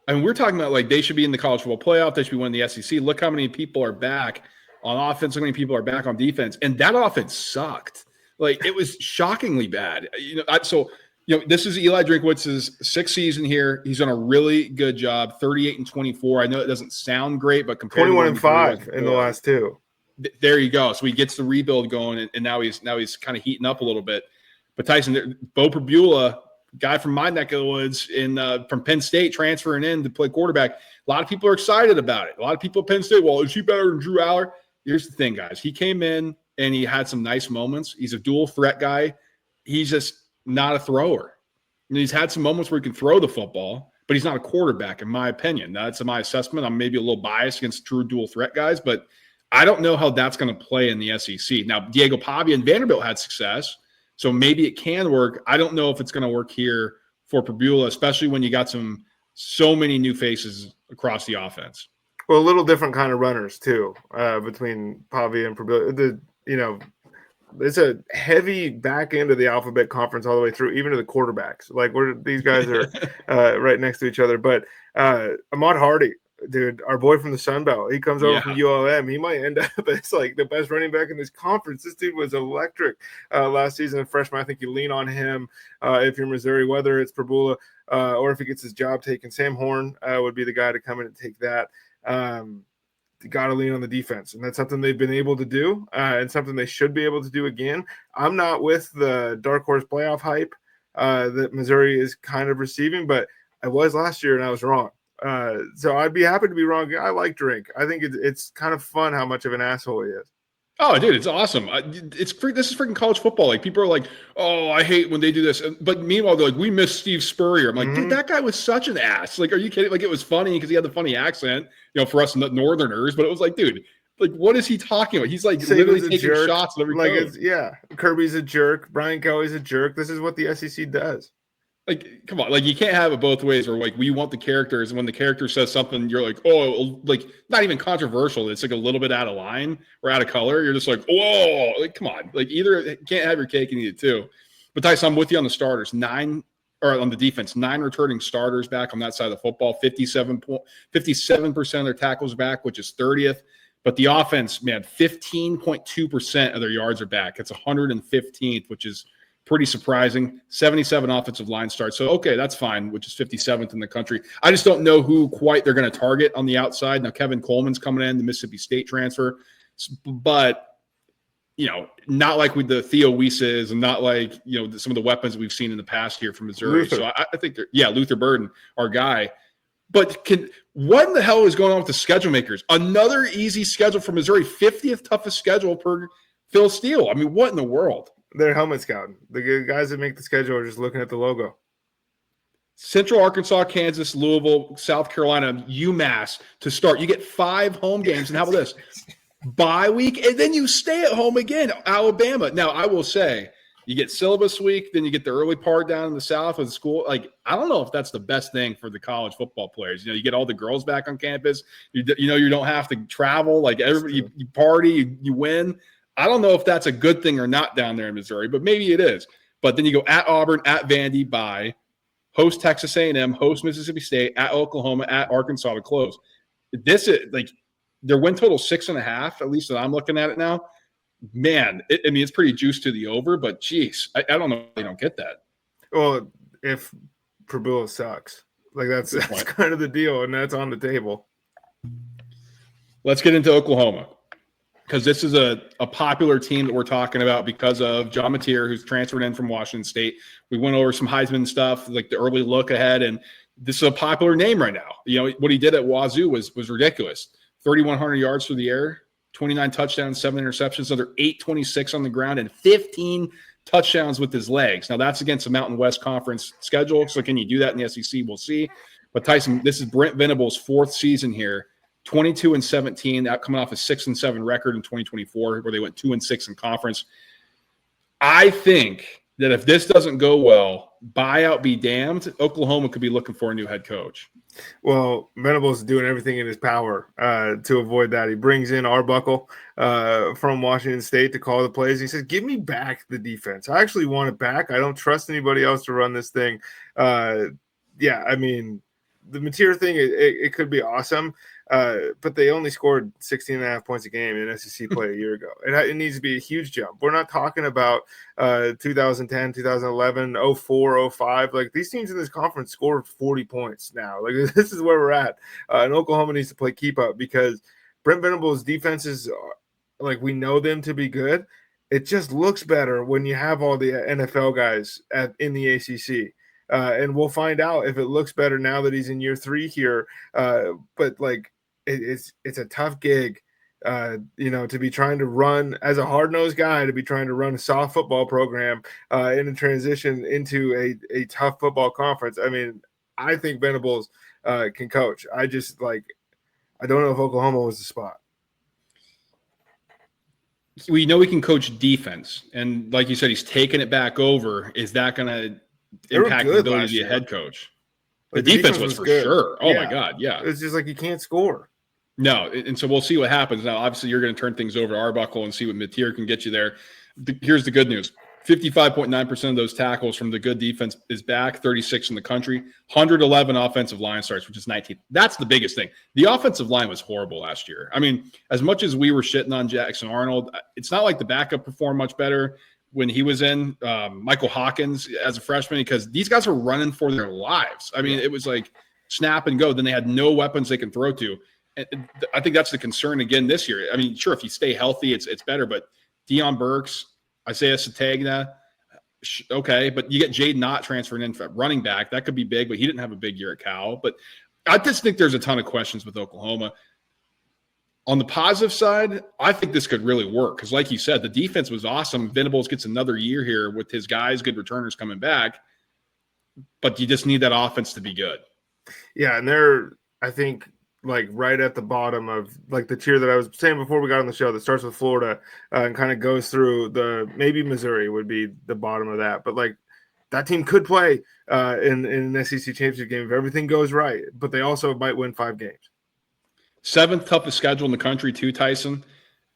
I mean, we're talking about like they should be in the college football playoff. They should be winning the SEC. Look how many people are back on offense. Look how many people are back on defense. And that offense sucked. Like, it was shockingly bad. This is Eli Drinkwitz's sixth season here. He's done a really good job, 38-24. I know it doesn't sound great, but compared 21-5 in the last two. There you go. So he gets the rebuild going, and now he's kind of heating up a little bit. But Tyson, Bo Pribula, guy from my neck of the woods from Penn State, transferring in to play quarterback. A lot of people are excited about it. A lot of people at Penn State, well, is he better than Drew Aller? Here's the thing, guys. He came in and he had some nice moments. He's a dual threat guy. He's just not a thrower. And he's had some moments where he can throw the football, but he's not a quarterback, in my opinion. That's my assessment. I'm maybe a little biased against true dual threat guys, but I don't know how that's going to play in the SEC. Now, Diego Pavia and Vanderbilt had success, so maybe it can work. I don't know if it's going to work here for Pribula, especially when you got so many new faces across the offense. Well, a little different kind of runners too, between Pavia and Pribula. It's a heavy back end of the alphabet conference all the way through, even to the quarterbacks. Like these guys are right next to each other. But Ahmad Hardy, dude, our boy from the Sun Belt, he comes over from ULM. He might end up as like the best running back in this conference. This dude was electric last season, a freshman. I think you lean on him if you're Missouri, whether it's Pribula or if he gets his job taken. Sam Horn would be the guy to come in and take that. Got to lean on the defense, and that's something they've been able to do, and something they should be able to do again. I'm not with the dark horse playoff hype that Missouri is kind of receiving, but I was last year and I was wrong. So I'd be happy to be wrong. I like Drink. I think it's kind of fun how much of an asshole he is. Oh, dude, it's awesome. This is freaking college football. Like, people are like, oh, I hate when they do this. But meanwhile, they're like, we miss Steve Spurrier. I'm like, dude, that guy was such an ass. Like, are you kidding? Like, it was funny because he had the funny accent, for us Northerners. But it was like, dude, like, what is he talking about? He's like literally taking shots at every coach. Kirby's a jerk. Brian Kelly's a jerk. This is what the SEC does. Like, come on, like, you can't have it both ways where, like, we want the characters, and when the character says something, you're like, oh, like, not even controversial. It's like a little bit out of line or out of color. You're just like, whoa, like, come on. Like, either can't have your cake and eat it too. But Tyson, I'm with you on the starters. On the defense, 9 returning starters back on that side of the football. 57% of their tackles back, which is 30th. But the offense, man, 15.2% of their yards are back. It's 115th, which is pretty surprising. 77 offensive line starts. So, okay, that's fine, which is 57th in the country. I just don't know who quite they're going to target on the outside. Now, Kevin Coleman's coming in, the Mississippi State transfer. But, not like with the Theo Weises and not like, some of the weapons we've seen in the past here from Missouri. Luther. So I think Luther Burden, our guy. But what in the hell is going on with the schedule makers? Another easy schedule for Missouri, 50th toughest schedule per Phil Steele. I mean, what in the world? They're helmet scouting. The guys that make the schedule are just looking at the logo. Central Arkansas, Kansas, Louisville, South Carolina, UMass to start. You get 5 home games. And how about this? Bye week, and then you stay at home again, Alabama. Now, I will say, you get syllabus week, then you get the early part down in the South with the school. Like, I don't know if that's the best thing for the college football players. You get all the girls back on campus. You don't have to travel. Like, everybody, you party, you win. I don't know if that's a good thing or not down there in Missouri, but maybe it is. But then you go at Auburn, at Vandy, bye, host Texas A&M, host Mississippi State, at Oklahoma, at Arkansas to close. This is like their win total 6.5, at least that I'm looking at it now. Man, it's pretty juiced to the over, but geez, I don't know if they don't get that. Well, if Pribula sucks, like that's kind of the deal, and that's on the table. Let's get into Oklahoma, because this is a popular team that we're talking about because of John Mateer, who's transferred in from Washington State. We went over some Heisman stuff, like the early look ahead, and this is a popular name right now. What he did at Wazoo was ridiculous. 3,100 yards through the air, 29 touchdowns, 7 interceptions, another 826 on the ground, and 15 touchdowns with his legs. Now, that's against the Mountain West Conference schedule, so can you do that in the SEC? We'll see. But, Tyson, this is Brent Venables' 4th season here. 22-17, that coming off a 6-7 record in 2024, where they went 2-6 in conference. I think that if this doesn't go well, buyout be damned, Oklahoma could be looking for a new head coach. Well, Venables is doing everything in his power to avoid that. He brings in Arbuckle from Washington State to call the plays. He says, give me back the defense. I actually want it back. I don't trust anybody else to run this thing. Yeah, I mean, the Mateer thing, it could be awesome, but they only scored 16.5 points a game in SEC play a year ago. It needs to be a huge jump. We're not talking about 2010, 2011, 04, 05. Like, these teams in this conference scored 40 points now. Like, this is where we're at. And Oklahoma needs to play keep up because Brent Venables' defenses, like, we know them to be good. It just looks better when you have all the NFL guys in the ACC. And we'll find out if it looks better now that he's in year 3 here. But like, it's a tough gig, to be trying to run as a hard-nosed guy, to be trying to run a soft football program in a transition into a tough football conference. I mean, I think Venables can coach. I don't know if Oklahoma was the spot. We know he can coach defense. And like you said, he's taking it back over. Is that going to impact the ability to be a head coach? Like, the defense was for good. Sure. Oh, yeah. My God, yeah. It's just like you can't score. No, and so we'll see what happens. Now, obviously, you're going to turn things over to Arbuckle and see what Mateer can get you there. Here's the good news. 55.9% of those tackles from the good defense is back, 36 in the country, 111 offensive line starts, which is 19. That's the biggest thing. The offensive line was horrible last year. I mean, as much as we were shitting on Jackson Arnold, it's not like the backup performed much better when he was in. Michael Hawkins as a freshman, because these guys are running for their lives. I mean, it was like snap and go. Then they had no weapons they can throw to. And I think that's the concern again this year. I mean, sure, if you stay healthy, it's better, but Deion Burks, Isaiah Satagna, okay, but you get Jade Knott transferring in for running back. That could be big, but he didn't have a big year at Cal. But I just think there's a ton of questions with Oklahoma. On the positive side, I think this could really work because, like you said, the defense was awesome. Venables gets another year here with his guys, good returners coming back, but you just need that offense to be good. Yeah, and they're, I think, like right at the bottom of like the tier that I was saying before we got on the show that starts with Florida and kind of goes through maybe Missouri would be the bottom of that. But like that team could play in an SEC championship game if everything goes right, but they also might win 5 games. 7th toughest schedule in the country too, Tyson.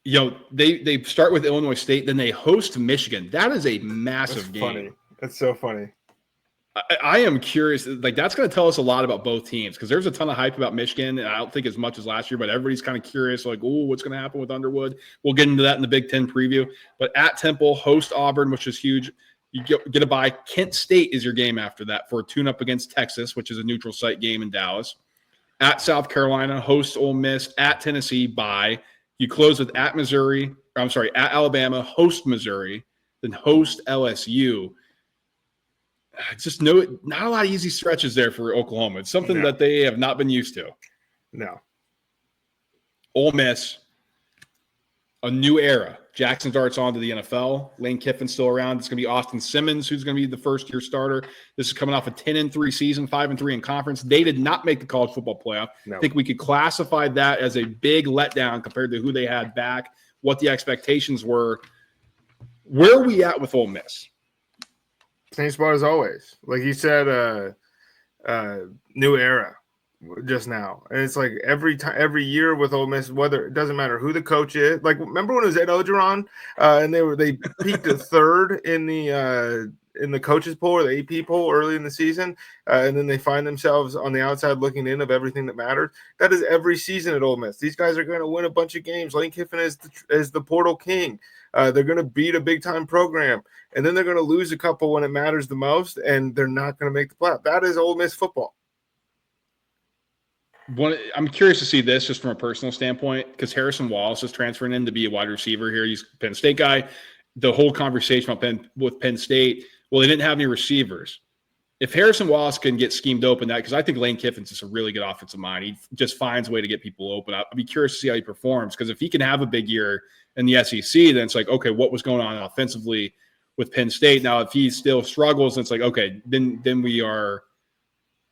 They start with Illinois State, then they host Michigan. That is a massive game. Funny. That's so funny. I am curious. Like, that's going to tell us a lot about both teams because there's a ton of hype about Michigan, and I don't think as much as last year, but everybody's kind of curious, like, oh, what's going to happen with Underwood? We'll get into that in the Big Ten preview. But at Temple, host Auburn, which is huge. You get a bye. Kent State is your game after that for a tune-up against Texas, which is a neutral site game in Dallas. At South Carolina, host Ole Miss. At Tennessee, bye. You close with at Alabama, host Missouri, then host LSU. Just not a lot of easy stretches there for Oklahoma. It's something that they have not been used to. No. Ole Miss, a new era. Jackson Dart's on to the NFL. Lane Kiffin's still around. It's going to be Austin Simmons, who's going to be the first-year starter. This is coming off a 10-3 season, 5-3 in conference. They did not make the college football playoff. No. I think we could classify that as a big letdown compared to who they had back, what the expectations were. Where are we at with Ole Miss? Same spot as always. Like you said, new era just now. And it's like every year with Ole Miss, whether it doesn't matter who the coach is. Like, remember when it was Ed Ogeron and they peaked at 3rd in the coaches poll or the AP poll early in the season, and then they find themselves on the outside looking in of everything that matters. That is every season at Ole Miss. These guys are going to win a bunch of games. Lane Kiffin is the portal king. They're going to beat a big-time program, and then they're going to lose a couple when it matters the most, and they're not going to make the playoff. That is Ole Miss football. I'm curious to see this just from a personal standpoint because Harrison Wallace is transferring in to be a wide receiver here. He's a Penn State guy. The whole conversation with Penn State, well, they didn't have any receivers. If Harrison Wallace can get schemed open, because I think Lane Kiffin's just a really good offensive mind. He just finds a way to get people open. I'll be curious to see how he performs because if he can have a big year in the SEC, then it's like, okay, what was going on offensively with Penn State? Now, if he still struggles, then it's like, okay, then we are,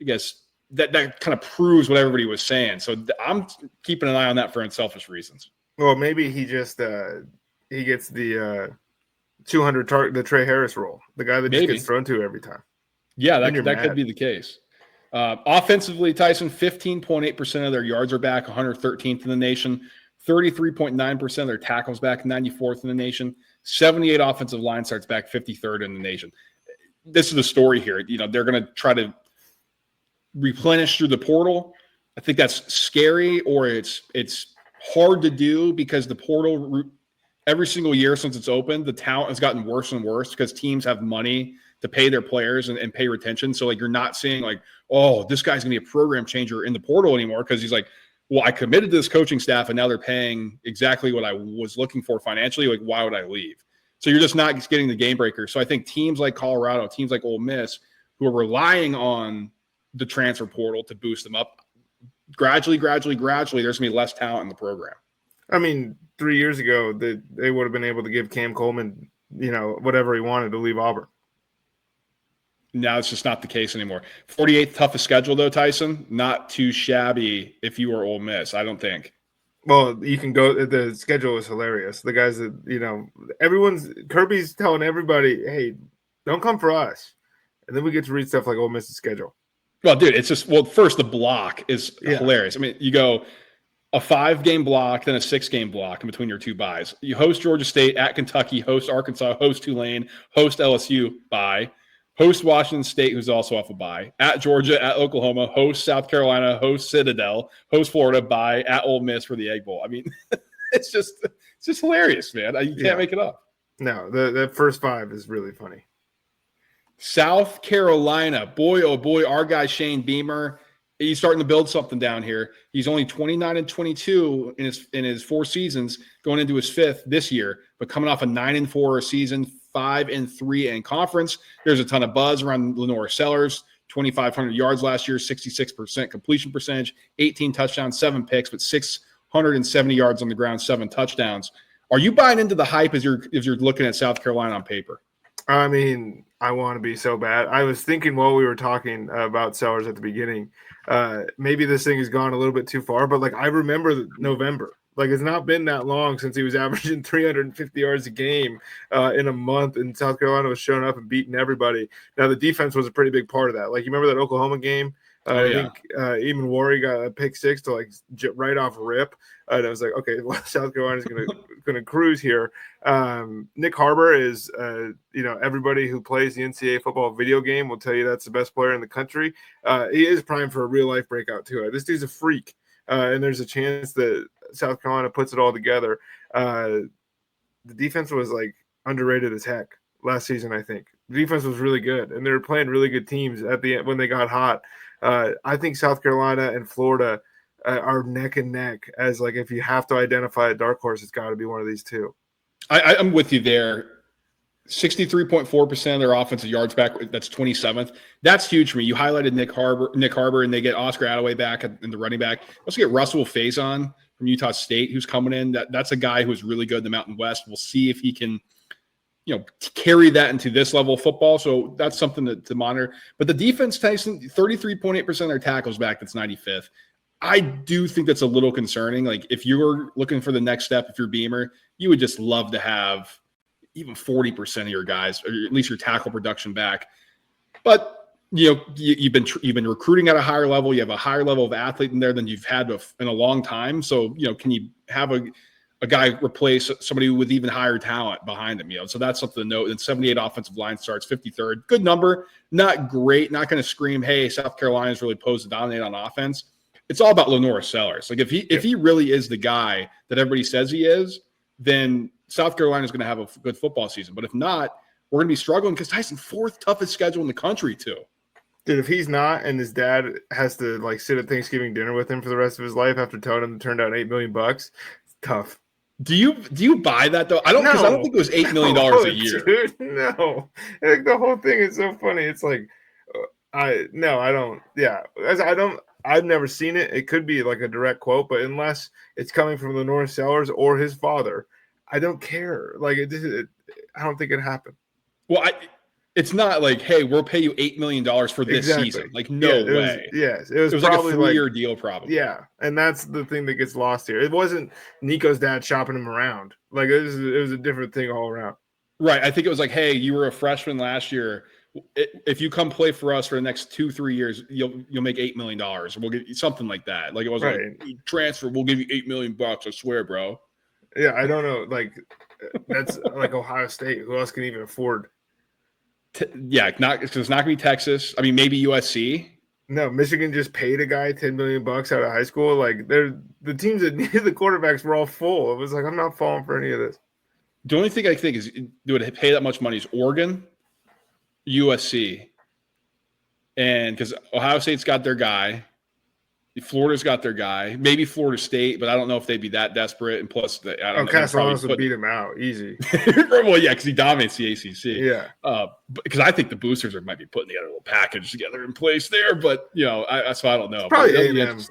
I guess, that kind of proves what everybody was saying. So I'm keeping an eye on that for unselfish reasons. Well, maybe he just he gets the 200 the Trey Harris role, the guy that just gets thrown to every time. Yeah, that could be the case. Offensively, Tyson, 15.8% of their yards are back, 113th in the nation. 33.9% of their tackles back, 94th in the nation. 78 offensive line starts back, 53rd in the nation. This is the story here. They're going to try to replenish through the portal. I think that's scary, or it's hard to do because the portal, every single year since it's opened, the talent has gotten worse and worse because teams have money to pay their players and pay retention. So you're not seeing this guy's going to be a program changer in the portal anymore because he's like, well, I committed to this coaching staff and now they're paying exactly what I was looking for financially. Why would I leave? So you're just not getting the game breaker. So I think teams like Colorado, teams like Ole Miss, who are relying on the transfer portal to boost them up, gradually, there's going to be less talent in the program. I mean, 3 years ago, they would have been able to give Cam Coleman, whatever he wanted to leave Auburn. Now it's just not the case anymore. 48th toughest schedule, though, Tyson. Not too shabby if you were Ole Miss, I don't think. Well, you can go – the schedule is hilarious. The guys that, Kirby's telling everybody, hey, don't come for us. And then we get to read stuff like Ole Miss's schedule. Well, dude, it's just – first, the block is hilarious. I mean, you go a 5-game block, then a 6-game block in between your two byes. You host Georgia State, at Kentucky, host Arkansas, host Tulane, host LSU, bye. Host Washington State, who's also off a bye. At Georgia, at Oklahoma, host South Carolina, host Citadel, host Florida, bye. At Ole Miss for the Egg Bowl. I mean, it's just hilarious, man. You can't make it up. No, the first 5 is really funny. South Carolina, boy, oh boy, our guy Shane Beamer, he's starting to build something down here. He's only 29-22 in his 4 seasons, going into his 5th this year, but coming off a 9-4 season, 5-3 in conference. There's a ton of buzz around Lenore Sellers, 2,500 yards last year, 66% completion percentage, 18 touchdowns, 7 picks, but 670 yards on the ground, 7 touchdowns. Are you buying into the hype as you're looking at South Carolina on paper? I mean, I want to be so bad. I was thinking while we were talking about Sellers at the beginning, maybe this thing has gone a little bit too far, but I remember November. It's not been that long since he was averaging 350 yards a game in a month, and South Carolina was showing up and beating everybody. Now, the defense was a pretty big part of that. You remember that Oklahoma game? I think even Warry got a pick 6 to right off rip. And I was like, okay, well, South Carolina's going to cruise here. Nick Harbor is, everybody who plays the NCAA football video game will tell you that's the best player in the country. He is primed for a real life breakout too. This dude's a freak, and there's a chance that South Carolina puts it all together. The defense was underrated as heck last season. I think the defense was really good, and they were playing really good teams at the end when they got hot. I think South Carolina and Florida are neck and neck as if you have to identify a dark horse, it's got to be one of these two. I'm with you there. 63.4% of their offensive yards back. That's 27th. That's huge for me. You highlighted Nick Harbor, and they get Oscar Attaway back in the running back. Also get Russell Faison from Utah State, who's coming in. That's a guy who's really good in the Mountain West. We'll see if he can, carry that into this level of football. So that's something to monitor. But the defense, Tyson, 33.8% of their tackles back. That's 95th. I do think that's a little concerning. If you're looking for the next step, if you're Beamer, you would just love to have even 40% of your guys, or at least your tackle production back. But you've been recruiting at a higher level. You have a higher level of athlete in there than you've had in a long time. So can you have a guy replace somebody with even higher talent behind them? So that's something to note. And 78 offensive line starts, 53rd. Good number, not great. Not going to scream, hey, South Carolina's really posed to dominate on offense. It's all about Lenore Sellers. If he really is the guy that everybody says he is, then South Carolina is going to have a good football season. But if not, we're going to be struggling because Tyson, 4th toughest schedule in the country too. Dude, if he's not, and his dad has to sit at Thanksgiving dinner with him for the rest of his life after telling him to turn down $8 million, it's tough. Do you buy that though? I don't, because I don't think it was $8 million a year. Dude, no. The whole thing is so funny. It's I don't. Yeah, I've never seen it. It could be a direct quote, but unless it's coming from Lenore Sellers or his father, I don't care. I don't think it happened. Well, it's not hey, we'll pay you $8 million for this season. No way. It was probably a 3-year deal, probably. Yeah, and that's the thing that gets lost here. It wasn't Nico's dad shopping him around. It was a different thing all around. Right. I think it was like, hey, you were a freshman last year. If you come play for us for the next 2-3 years, you'll make $8 million. We'll give you something like that. Like it wasn't Right. like transfer. We'll give you $8 million. I swear, bro. Yeah, I don't know. Like that's like Ohio State. Who else can even afford? Yeah, it's not gonna be Texas. I mean, maybe USC. No, Michigan just paid a guy $10 million out of high school. Like they're the teams that needed the quarterbacks were all full. It was like I'm not falling for any of this. The only thing I think is would pay that much money is Oregon, USC, and because Ohio State's got their guy, Florida's got their guy, maybe Florida State, but I don't know if they'd be that desperate. And plus, I don't know. Castellanos would beat him out easy. Well, yeah, because he dominates the ACC. Yeah, because I think the boosters might be putting together a little package together in place there, but so I don't know. It's probably A&M.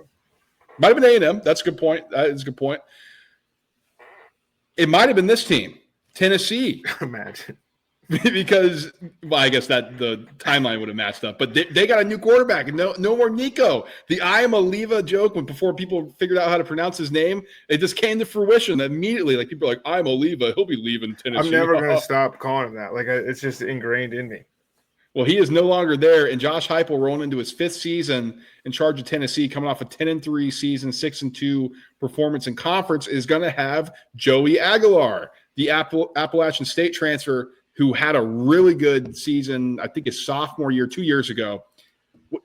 Might have been A&M. That's a good point. That is a good point. It might have been this team. Tennessee. Imagine. Because, well, I guess that the timeline would have matched up. But they got a new quarterback, and no more Nico. The I am Oliva joke, before people figured out how to pronounce his name, it just came to fruition immediately. Like, people are like, I'm Oliva. He'll be leaving Tennessee. I'm never going to stop calling him that. Like, it's just ingrained in me. Well, he is no longer there, and Josh Heupel rolling into his 5th season in charge of Tennessee, coming off a 10-3 season, 6-2 performance in conference, is going to have Joey Aguilar, the Appalachian State transfer, who had a really good season, I think his sophomore year, 2 years ago.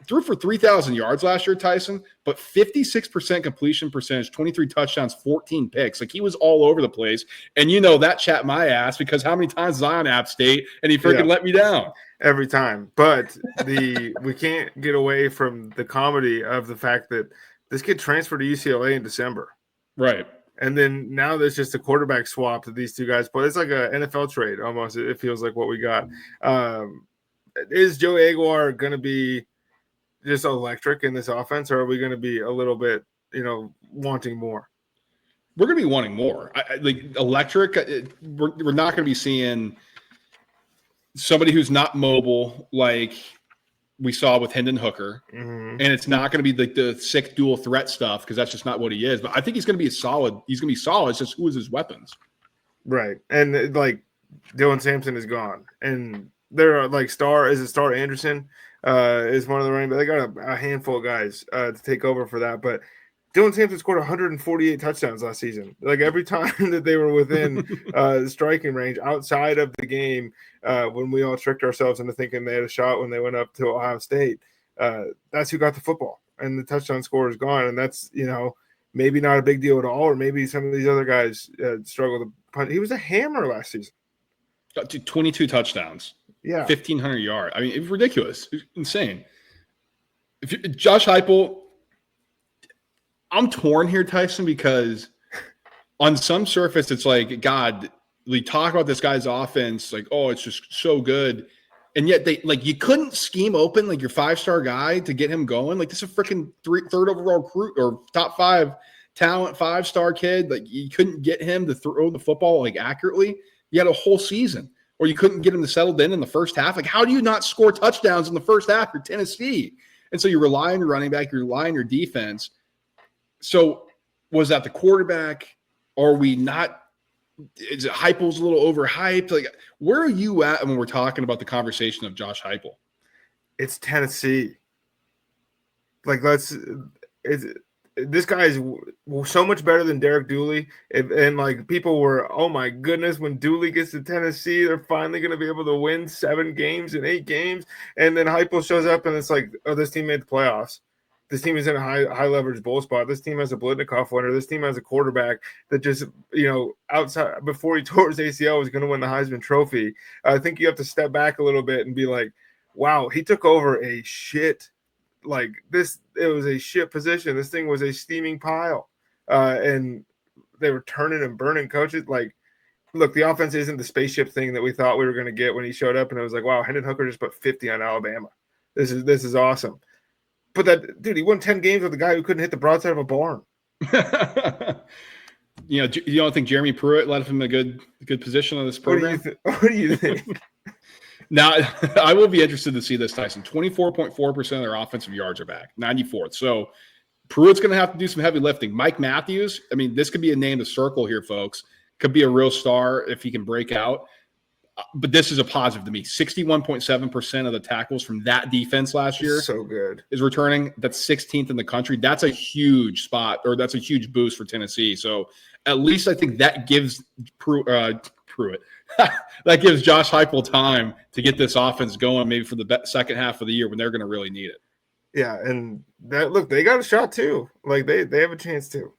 Threw for 3,000 yards last year, Tyson, but 56% completion percentage, 23 touchdowns, 14 picks. Like, he was all over the place. And that chapped my ass because how many times was I on App State and he freaking let me down? Every time. But we can't get away from the comedy of the fact that this kid transferred to UCLA in December. Right. And then now there's just a quarterback swap that these two guys play. It's like an NFL trade almost. It feels like what we got. Is Joey Aguilar going to be just electric in this offense, or are we going to be a little bit, wanting more? We're going to be wanting more. Like electric, we're not going to be seeing somebody who's not mobile like we saw with Hendon Hooker. Mm-hmm. And it's not going to be like the sick dual threat stuff because that's just not what he is. But I think he's going to be solid. He's going to be solid. It's just who is his weapons. Right. And like Dylan Sampson is gone. And they're like Star Anderson is one of the running backs. They got a handful of guys to take over for that. But Dylan Sampson scored 148 touchdowns last season. Like every time that they were within striking range outside of the game, when we all tricked ourselves into thinking they had a shot when they went up to Ohio State, that's who got the football. And the touchdown score is gone. And that's, maybe not a big deal at all. Or maybe some of these other guys struggle to punt. He was a hammer last season. Got to 22 touchdowns. Yeah. 1,500 yards. I mean, it's ridiculous. It's insane. Josh Heupel, I'm torn here, Tyson, because on some surface, it's like, God, we talk about this guy's offense, like, oh, it's just so good. And yet you couldn't scheme open like your 5-star guy to get him going. Like, this is a freaking third overall recruit or top 5 talent 5-star kid. Like, you couldn't get him to throw the football like accurately. You had a whole season. Or you couldn't get him to settle in the first half. Like, how do you not score touchdowns in the first half for Tennessee? And so you rely on your running back, you rely on your defense. So was that the quarterback? Are we not? Is it Heupel's a little overhyped? Like, where are you at when we're talking about the conversation of Josh Heupel? It's Tennessee. Like, this guy is so much better than Derek Dooley. And like, people were, oh my goodness, when Dooley gets to Tennessee, they're finally going to be able to win 7 games in 8 games. And then Heupel shows up and it's like, oh, this team made the playoffs. This team is in a high leverage bowl spot. This team has a Blitnikoff winner. This team has a quarterback that just, outside before he tore his ACL was going to win the Heisman Trophy. I think you have to step back a little bit and be like, wow, he took over a shit. Like this, it was a shit position. This thing was a steaming pile. And they were turning and burning coaches. Like, look, the offense isn't the spaceship thing that we thought we were going to get when he showed up. And it was like, wow, Hendon Hooker just put 50 on Alabama. This is awesome. But that dude, he won 10 games with a guy who couldn't hit the broadside of a barn. You don't think Jeremy Pruitt left him a good position on this program? What do you think? Now, I will be interested to see this, Tyson. 24.4% of their offensive yards are back, 94th. So Pruitt's going to have to do some heavy lifting. Mike Matthews, I mean, this could be a name to circle here, folks. Could be a real star if he can break out. but this is a positive to me. 61.7% of the tackles from that defense last year so good is returning. That's 16th in the country. That's a huge spot, or that's a huge boost for Tennessee. So at least I think that gives Pruitt that gives Josh Heupel time to get this offense going, maybe for the second half of the year when they're going to really need it. Yeah, and they got a shot too. Like they have a chance too.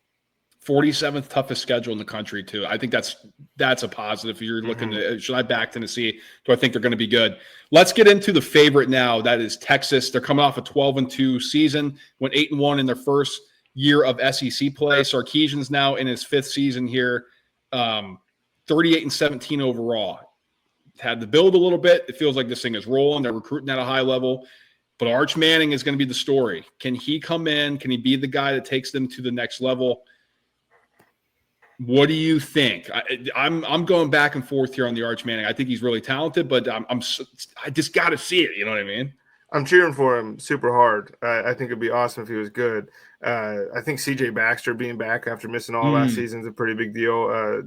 47th toughest schedule in the country too. I think that's a positive. If you're looking to, should I back Tennessee? Do I think they're going to be good? Let's get into the favorite now. That is Texas. They're coming off a 12-2 season, went 8-1 in their first year of SEC play. Sarkisian's now in his 5th season here, 38-17 overall. Had to build a little bit. It feels like this thing is rolling. They're recruiting at a high level. But Arch Manning is going to be the story. Can he come in? Can he be the guy that takes them to the next level? What do you think? I'm going back and forth here on the Arch Manning. I think he's really talented, but I just got to see it. You know what I mean? I'm cheering for him super hard. I think it'd be awesome if he was good. I think C.J. Baxter being back after missing all last season is a pretty big deal.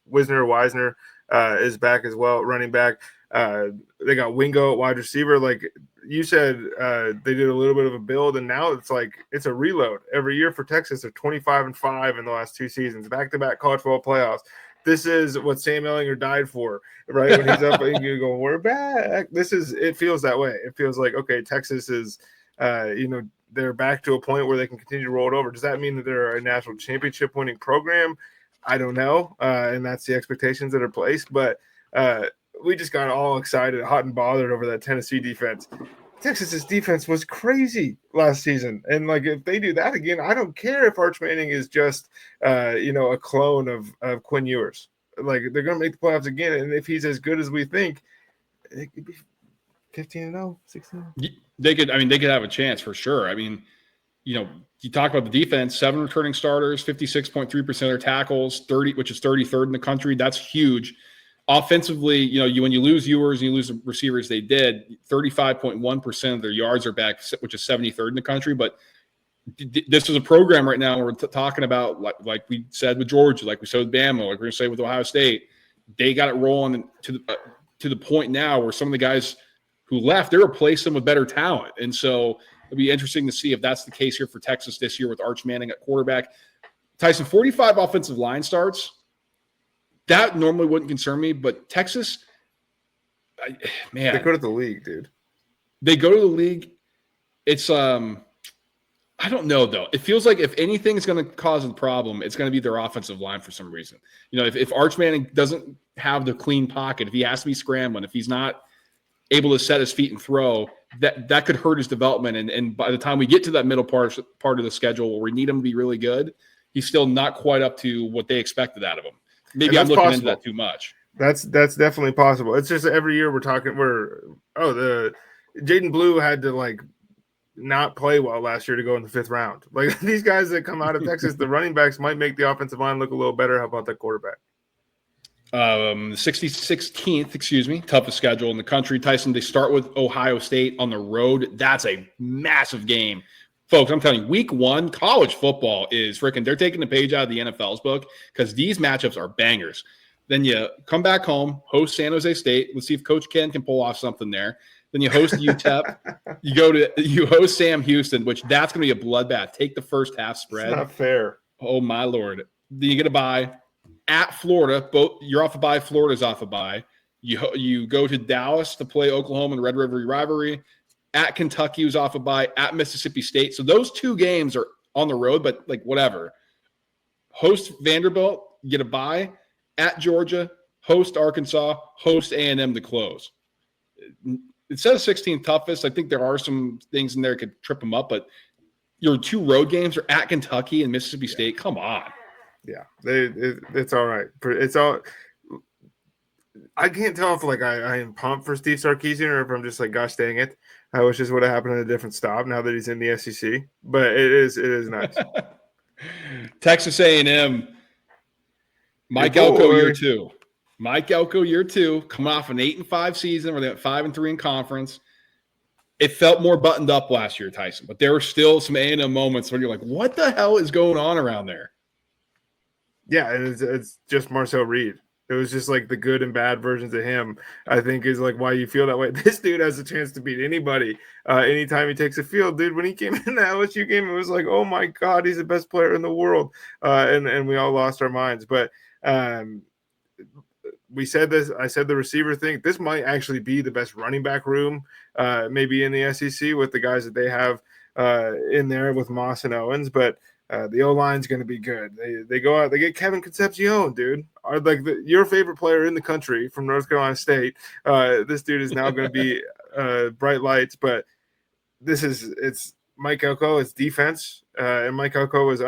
Wisner is back as well, running back. They got Wingo at wide receiver. Like you said, they did a little bit of a build, and now it's a reload every year for Texas. They're 25-5 in the last 2 seasons, back-to-back college football playoffs. This is what Sam Ehlinger died for, right? When he's up and you go, we're back. It feels that way. It feels like, okay, Texas is, they're back to a point where they can continue to roll it over. Does that mean that they're a national championship winning program? I don't know. And that's the expectations that are placed. But we just got all excited, hot and bothered over that Tennessee defense. Texas's defense was crazy last season. And like, if they do that again, I don't care if Arch Manning is just, a clone of Quinn Ewers. Like, they're going to make the playoffs again. And if he's as good as we think, it could be 15-0, 16. They could have a chance for sure. I mean, you talk about the defense, 7 returning starters, 56.3% of their tackles, 30, which is 33rd in the country. That's huge. Offensively, when you lose Ewers and you lose the receivers, they did 35.1% of their yards are back, which is 73rd in the country. But this is a program right now where we're talking about, like we said with Georgia, like we said with Bama, like we're going to say with Ohio State. They got it rolling to the point now where some of the guys who left, they replaced them with better talent. And so it'll be interesting to see if that's the case here for Texas this year with Arch Manning at quarterback. Tyson, 45 offensive line starts. That normally wouldn't concern me, but Texas, they go to the league, dude. They go to the league. It's I don't know though. It feels like if anything is going to cause a problem, it's going to be their offensive line for some reason. If Arch Manning doesn't have the clean pocket, if he has to be scrambling, if he's not able to set his feet and throw, that could hurt his development. And by the time we get to that middle part of the schedule where we need him to be really good, he's still not quite up to what they expected out of him. Maybe I'm looking into that too much. That's definitely possible. It's just every year we're talking. The Jaden Blue had to not play well last year to go in the 5th round. Like these guys that come out of Texas, the running backs might make the offensive line look a little better. How about that quarterback? 16th, toughest schedule in the country. Tyson, they start with Ohio State on the road. That's a massive game. Folks, I'm telling you, week 1, college football is freaking – they're taking the page out of the NFL's book because these matchups are bangers. Then you come back home, host San Jose State. Let's see if Coach Ken can pull off something there. Then you host UTEP. You host Sam Houston, which that's going to be a bloodbath. Take the first half spread. It's not fair. Oh, my Lord. Then you get a bye. At Florida, you're off a bye. Florida's off a bye. You go to Dallas to play Oklahoma in the Red River rivalry. At Kentucky, who's off a bye. At Mississippi State. So those 2 games are on the road, but whatever. Host Vanderbilt, get a bye. At Georgia, host Arkansas, host A&M to close. It says 16th toughest. I think there are some things in there that could trip them up, but your 2 road games are at Kentucky and Mississippi State. Come on. Yeah, it's all right. I can't tell if I am pumped for Steve Sarkisian or if I'm just gosh dang it, I wish this would have happened at a different stop now that he's in the SEC. But it is nice. Texas A&M, Mike Elko year 2. Mike Elko year 2, coming off an 8-5 season where they went 5-3 in conference. It felt more buttoned up last year, Tyson, but there were still some A&M moments where you're like, what the hell is going on around there? Yeah, and it's just Marcel Reed. It was just like the good and bad versions of him, I think, is like why you feel that way. This dude has a chance to beat anybody anytime he takes a field. Dude, when he came in the LSU game, it was like, oh my God, he's the best player in the world. And we all lost our minds. But we said this, I said the receiver thing. This might actually be the best running back room maybe in the SEC with the guys that they have in there with Moss and Owens. But the O-line's going to be good. They go out, they get Kevin Concepcion, dude. Your favorite player in the country from North Carolina State. This dude is now going to be bright lights, but it's Mike Elko, it's defense. And Mike Elko was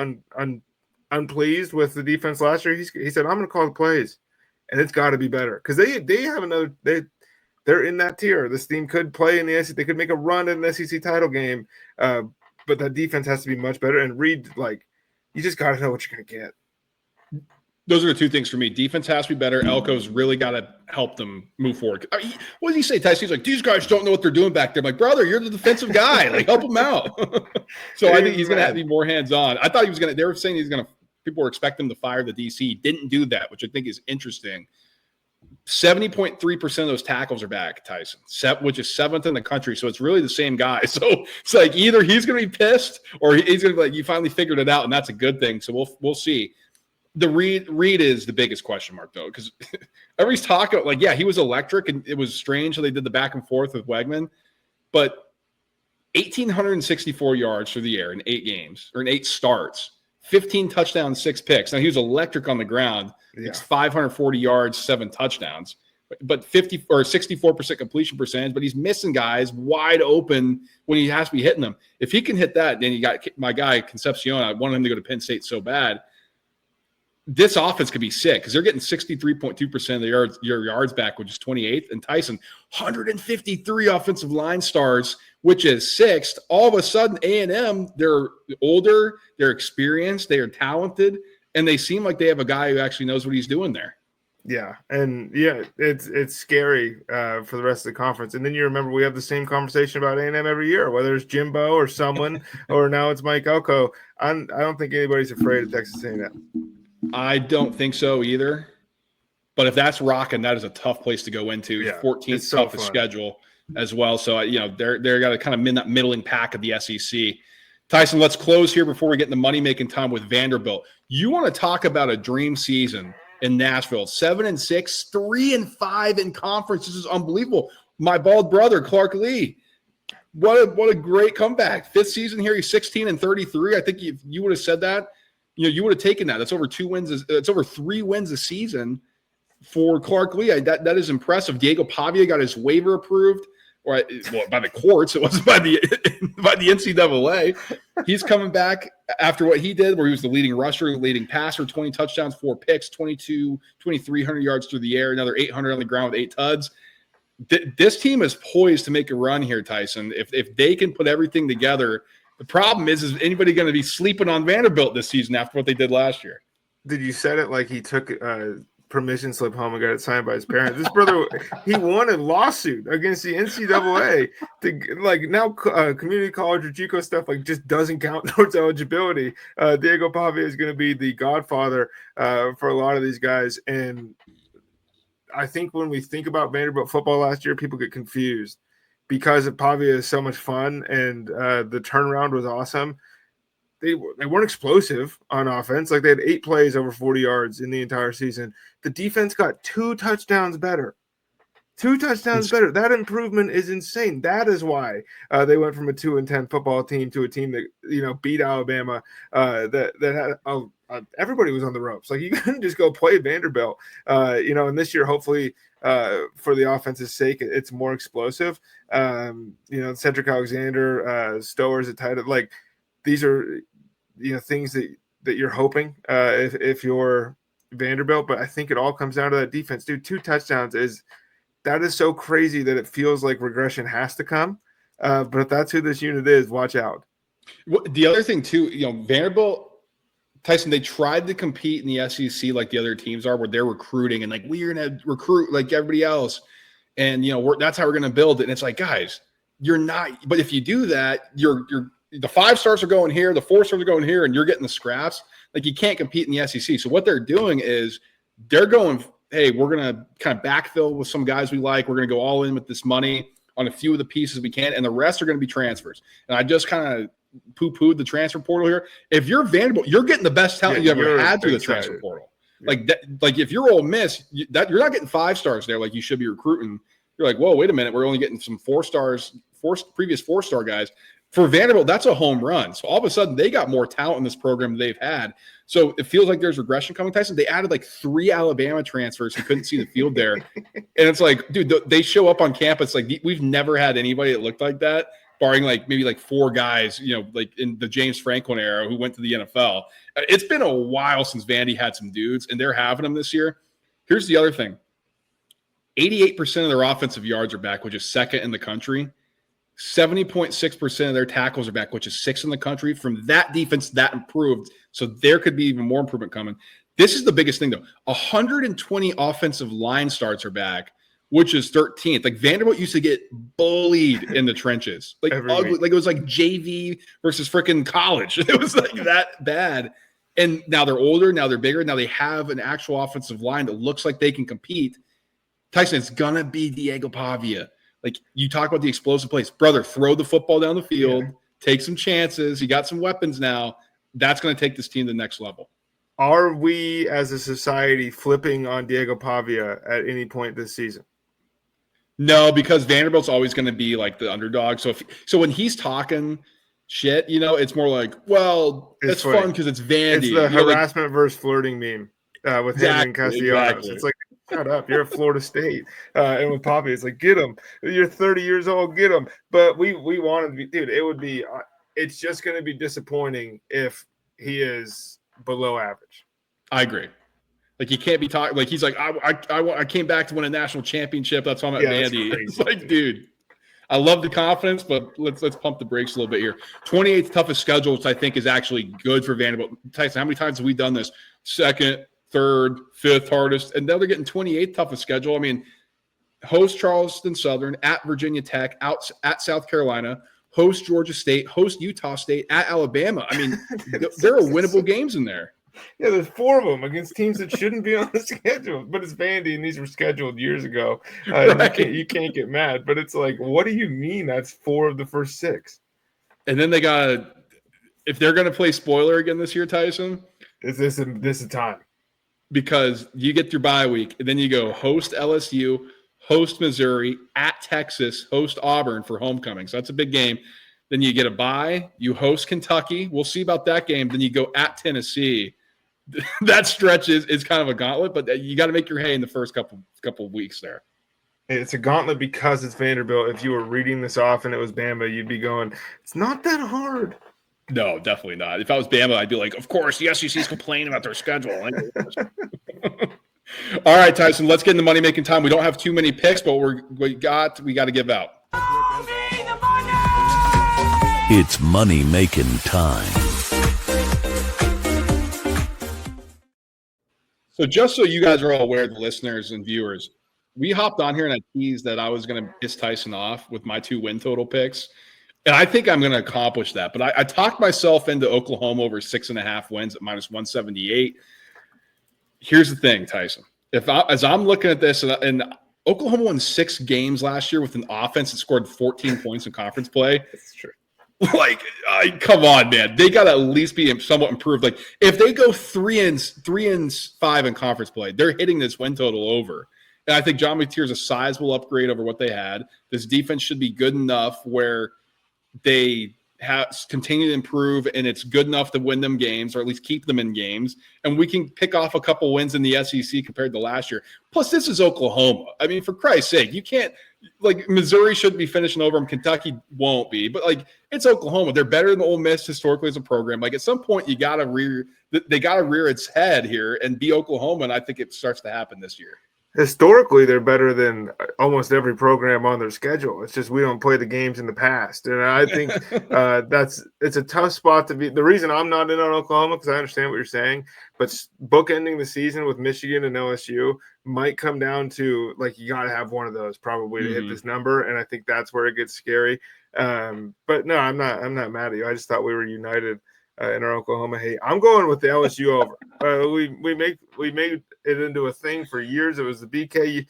unpleased with the defense last year. He said, I'm going to call the plays, and it's got to be better because they have they're in that tier. This team could play in the SEC. They could make a run in an SEC title game. But that defense has to be much better. And Reed, you just got to know what you're going to get. Those are the two things for me. Defense has to be better. Elko's really got to help them move forward. What did he say, Tyson? He's like, these guys don't know what they're doing back there. I'm like, brother, you're the defensive guy. Help them out. So I think he's going to have to be more hands-on. I thought he was going to – they were saying he's going to – people were expecting him to fire the DC. Didn't do that, which I think is interesting. 70.3% of those tackles are back, Tyson, which is 7th in the country. So it's really the same guy. So it's like either he's going to be pissed or he's going to be like, you finally figured it out, and that's a good thing. So we'll see. The Reed is the biggest question mark, though, because everybody's talking he was electric, and it was strange how they did the back and forth with Wegman. But 1,864 yards through the air in 8 games or in 8 starts, 15 touchdowns, 6 picks. Now, he was electric on the ground. Yeah. It's 540 yards, 7 touchdowns, but 50 or 64% completion percentage. But he's missing guys wide open when he has to be hitting them. If he can hit that, then you got my guy Concepcion. I wanted him to go to Penn State so bad. This offense could be sick because they're getting 63.2% of the yards back, which is 28th. And Tyson, 153 offensive line stars, which is 6th. All of a sudden, A&M, they're older, they're experienced, they are talented, and they seem like they have a guy who actually knows what he's doing there. Yeah, and it's scary for the rest of the conference. And then you remember we have the same conversation about A&M every year, whether it's Jimbo or someone, or now it's Mike Elko. I don't think anybody's afraid of Texas A&M. I don't think so either. But if that's rocking, that is a tough place to go into. Yeah, 14th toughest schedule as well. So, they're got to kind of in that middling pack of the SEC. Tyson, let's close here before we get into Money Making Time with Vanderbilt. You want to talk about a dream season in Nashville. 7-6, 3-5 in conference. This is unbelievable. My bald brother, Clark Lee. What a great comeback. 5th season here. He's 16-33. I think if you would have said that, you would have taken that. That's over 2 wins. It's over 3 wins a season for Clark Lee. That is impressive. Diego Pavia got his waiver approved, by the courts. It wasn't by the NCAA. He's coming back after what he did, where he was the leading rusher, the leading passer, 20 touchdowns, 4 picks, 2,300 yards through the air, another 800 on the ground with 8 tuds. This team is poised to make a run here, Tyson. If they can put everything together. The problem is anybody going to be sleeping on Vanderbilt this season after what they did last year? Did you said it like he took permission slip home and got it signed by his parents? This brother, he won a lawsuit against the NCAA to now community college or JUCO stuff just doesn't count towards eligibility. Diego Pavia is going to be the godfather for a lot of these guys, and I think when we think about Vanderbilt football last year, people get confused. Because Pavia is so much fun and the turnaround was awesome, they weren't explosive on offense. They had 8 plays over 40 yards in the entire season. The defense got 2 touchdowns better. 2 touchdowns better. That improvement is insane. That is why they went from a 2-10 football team to a team that beat Alabama. That had everybody was on the ropes. You couldn't just go play Vanderbilt. And this year, hopefully, for the offense's sake, it's more explosive. Cedric Alexander, Stowers at tight end. These are things that you're hoping if you're Vanderbilt. But I think it all comes down to that defense. Dude, 2 touchdowns is so crazy that it feels like regression has to come. But if that's who this unit is, watch out. The other thing too, Vanderbilt. Tyson, they tried to compete in the SEC like the other teams are, where they're recruiting and we're going to recruit like everybody else. And, that's how we're going to build it. And it's guys, you're not, but if you do that, you're the 5 stars are going here, the 4 stars are going here, and you're getting the scraps. You can't compete in the SEC. So what they're doing is they're going hey, we're going to kind of backfill with some guys we like. We're going to go all in with this money on a few of the pieces we can, and the rest are going to be transfers. And I just kind of poo-pooed the transfer portal here. If you're Vanderbilt, you're getting the best talent you ever had through the transfer portal. Yeah. Like if you're Ole Miss, you're not getting 5 stars there like you should be recruiting. You're like, whoa, wait a minute, we're only getting some 4 stars, previous 4-star guys. For Vanderbilt, that's a home run. So all of a sudden, they got more talent in this program than they've had. So it feels like there's regression coming, Tyson. They added like 3 Alabama transfers who couldn't see the field there. And it's like, dude, they show up on campus. Like, we've never had anybody that looked like that, barring like maybe like 4 guys, like in the James Franklin era who went to the NFL. It's been a while since Vandy had some dudes, and they're having them this year. Here's the other thing. 88% of their offensive yards are back, which is 2nd in the country. 70.6% of their tackles are back, which is 6th in the country. From that defense, that improved. So there could be even more improvement coming. This is the biggest thing, though. 120 offensive line starts are back, which is 13th. Like Vanderbilt used to get bullied in the trenches, like ugly. Like it was like JV versus freaking college. It was like that bad. And now they're older. Now they're bigger. Now they have an actual offensive line that looks like they can compete. Tyson, it's gonna be Diego Pavia. Like you talk about the explosive plays, brother, throw the football down the field, take some chances. You got some weapons now. That's going to take this team to the next level. Are we as a society flipping on Diego Pavia at any point this season? No, because Vanderbilt's always going to be like the underdog. So when he's talking shit, it's more like, well, it's fun because it's Vandy. It's the harassment versus flirting meme with him and Castellanos. Exactly. It's like, shut up, you're at Florida State. And with Poppy, it's like, get him. You're 30 years old, get him. But we wanted to be, dude, it's just going to be disappointing if he is below average. I agree. Like, he can't be talking, like, he's like, I came back to win a national championship. That's why I'm at Vandy. It's like, dude, I love the confidence, but let's pump the brakes a little bit here. 28th toughest schedule, which I think is actually good for Vanderbilt. Tyson, how many times have we done this? 2nd, 3rd, 5th hardest, and now they're getting 28th toughest schedule. I mean, host Charleston Southern, at Virginia Tech, out at South Carolina, host Georgia State, host Utah State, at Alabama. I mean, there are winnable games in there. Yeah, there's 4 of them against teams that shouldn't be on the schedule, but it's Vandy, and these were scheduled years ago. Right. You can't get mad, but it's like, what do you mean that's 4 of the first 6? And then if they're going to play spoiler again this year, Tyson, is this a time? Because you get your bye week, and then you go host LSU, host Missouri, at Texas, host Auburn for homecoming. So that's a big game. Then you get a bye. You host Kentucky. We'll see about that game. Then you go at Tennessee. That stretch is kind of a gauntlet, but you got to make your hay in the first couple of weeks there. It's a gauntlet because it's Vanderbilt. If you were reading this off and it was Bama, you'd be going, it's not that hard. No, definitely not. If I was Bama, I'd be like, of course, the SEC's complaining about their schedule. All right, Tyson, let's get into Money Making Time. We don't have too many picks, but we got to give out. It's Money Making Time. So just so you guys are all aware, the listeners and viewers, we hopped on here and I teased that I was going to piss Tyson off with my 2 win total picks. And I think I'm going to accomplish that. But I talked myself into Oklahoma over 6.5 wins at -178. Here's the thing, Tyson. As I'm looking at this, and Oklahoma won 6 games last year with an offense that scored 14 points in conference play. That's true. Like, come on, man. They got to at least be somewhat improved. Like, if they go 3-5 in conference play, they're hitting this win total over. And I think John McTeer is a sizable upgrade over what they had. This defense should be good enough where they continue to improve, and it's good enough to win them games, or at least keep them in games. And we can pick off a couple wins in the SEC compared to last year. Plus, this is Oklahoma. I mean, for Christ's sake, you can't – like, Missouri shouldn't be finishing over them. Kentucky won't be. But, like, it's Oklahoma. They're better than Ole Miss historically as a program. Like, at some point, they got to rear its head here and be Oklahoma, and I think it starts to happen this year. Historically, they're better than almost every program on their schedule. It's just we don't play the games in the past. And I think it's a tough spot to be. The reason I'm not in on Oklahoma, because I understand what you're saying, but bookending the season with Michigan and LSU might come down to, like, you got to have one of those probably to hit this number. And I think that's where it gets scary. But no, I'm not mad at you. I just thought we were united in our Oklahoma hate. I'm going with the LSU over. We made it into a thing for years. It was the BK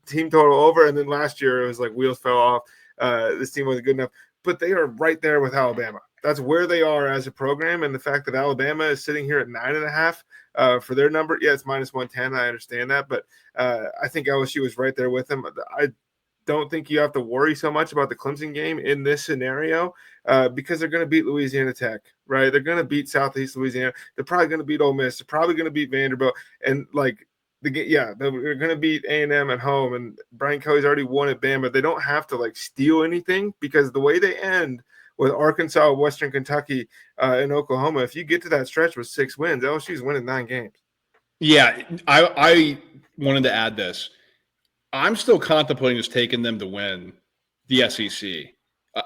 team total over, and then last year it was like wheels fell off. This team wasn't good enough, but they are right there with Alabama. That's where they are as a program, and the fact that Alabama is sitting here at 9.5 for their number. Yeah, it's -110. I understand that, but I think LSU is right there with them. I don't think you have to worry so much about the Clemson game in this scenario because they're going to beat Louisiana Tech, right? They're going to beat Southeast Louisiana. They're probably going to beat Ole Miss. They're probably going to beat Vanderbilt. And, they're going to beat A&M at home. And Brian Kelly's already won at Bama. They don't have to, steal anything because the way they end with Arkansas, Western Kentucky, and Oklahoma, if you get to that stretch with 6 wins, LSU's winning 9 games. Yeah, I wanted to add this. I'm still contemplating just taking them to win the SEC.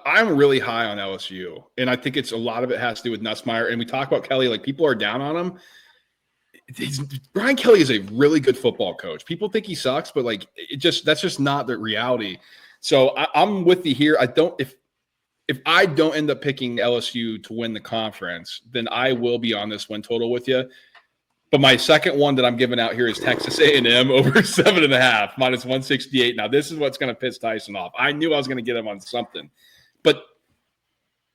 I'm really high on LSU, and I think a lot of it has to do with Nussmeier. And we talk about Kelly, people are down on him. Brian Kelly is a really good football coach. People think he sucks, but that's just not the reality. So I'm with you here. If I don't end up picking LSU to win the conference, then I will be on this win total with you. But my second one that I'm giving out here is Texas A&M over 7.5, -168. Now, this is what's going to piss Tyson off. I knew I was going to get him on something. But,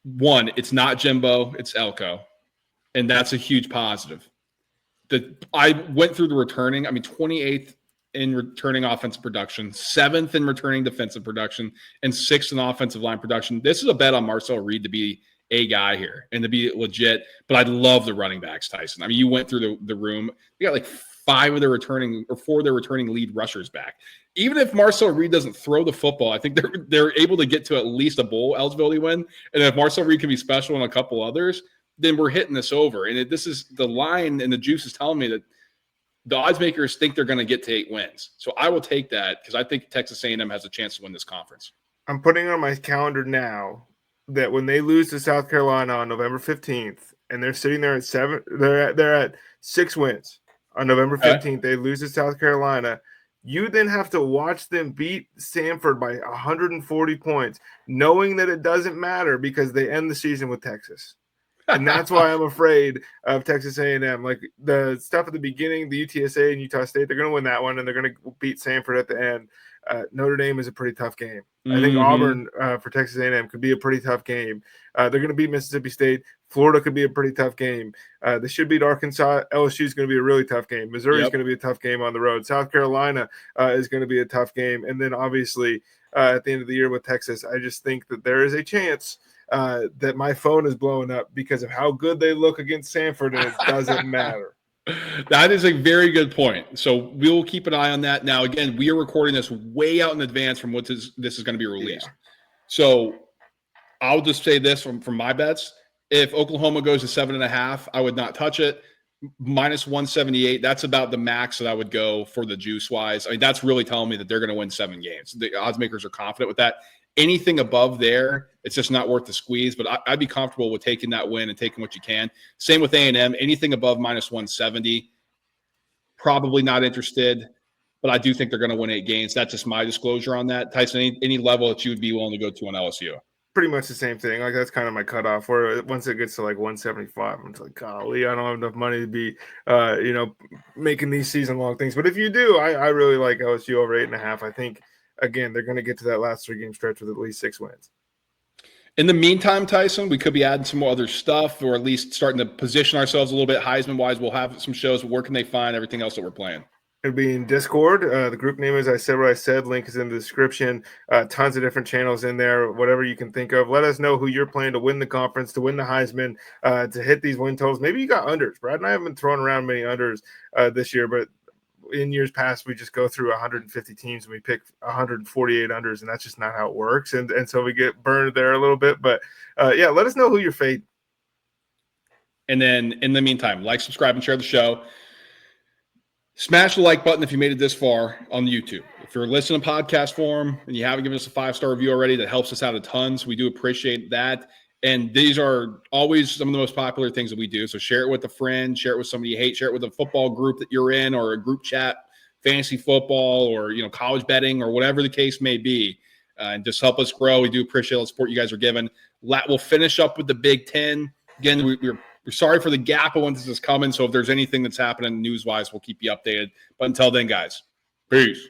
one, it's not Jimbo, it's Elko. And that's a huge positive. I went through the returning. 28th in returning offensive production, 7th in returning defensive production, and 6th in offensive line production. This is a bet on Marcel Reed to be a guy here and to be legit, but I love the running backs, Tyson. You went through the room. You got 4 of their returning lead rushers back. Even if Marcel Reed doesn't throw the football, I think they're able to get to at least a bowl eligibility win. And if Marcel Reed can be special and a couple others, then we're hitting this over. And this is the line, and the juice is telling me that the odds makers think they're going to get to 8 wins. So I will take that because I think Texas A&M has a chance to win this conference. I'm putting on my calendar now that when they lose to South Carolina on November 15th, and they're sitting there at 7, they're at 6 wins on November 15th. They lose to South Carolina. You then have to watch them beat Samford by 140 points, knowing that it doesn't matter because they end the season with Texas. And that's why I'm afraid of Texas A&M. The stuff at the beginning, the UTSA and Utah State, they're going to win that one, and they're going to beat Samford at the end. Notre Dame is a pretty tough game. I think Auburn for Texas A&M could be a pretty tough game. They're going to beat Mississippi State. Florida could be a pretty tough game. They should beat Arkansas. LSU is going to be a really tough game. Missouri is going to be a tough game on the road. South Carolina is going to be a tough game. And then obviously at the end of the year with Texas, I just think that there is a chance that my phone is blowing up because of how good they look against Samford, and it doesn't matter. That is a very good point. So we'll keep an eye on that. Now, again, we are recording this way out in advance from what this is going to be released. Yeah. So I'll just say this from my bets. If Oklahoma goes to 7.5, I would not touch it. -178, that's about the max that I would go for the juice-wise. That's really telling me that they're going to win 7 games. The odds makers are confident with that. Anything above there, it's just not worth the squeeze. But I'd be comfortable with taking that win and taking what you can. Same with A&M. Anything above -170, probably not interested. But I do think they're going to win 8 games. That's just my disclosure on that. Tyson, any level that you would be willing to go to on LSU? Pretty much the same thing. That's kind of my cutoff. Where once it gets to 175, I'm just like, golly, I don't have enough money to be, making these season-long things. But if you do, I really like LSU over 8.5. I think. Again, they're going to get to that last 3-game stretch with at least 6 wins. In the meantime, Tyson, we could be adding some more other stuff, or at least starting to position ourselves a little bit Heisman-wise. We'll have some shows. Where can they find everything else that we're playing? It'll be in Discord. The group name is I Said What I Said. Link is in the description. Tons of different channels in there, whatever you can think of. Let us know who you're playing to win the conference, to win the Heisman, to hit these win totals. Maybe you got unders. Brad and I haven't been throwing around many unders this year, but in years past, we just go through 150 teams and we pick 148 unders, and that's just not how it works. And so we get burned there a little bit. But, let us know who you're fading. And then in the meantime, like, subscribe, and share the show. Smash the like button if you made it this far on YouTube. If you're listening to podcast form and you haven't given us a 5-star review already, that helps us out a ton. So we do appreciate that. And these are always some of the most popular things that we do. So share it with a friend, share it with somebody you hate, share it with a football group that you're in, or a group chat, fantasy football, or college betting, or whatever the case may be. And just help us grow. We do appreciate all the support you guys are giving. We'll finish up with the Big Ten Again, we're sorry for the gap of when this is coming. So if there's anything that's happening news-wise, we'll keep you updated. But until then, guys, peace.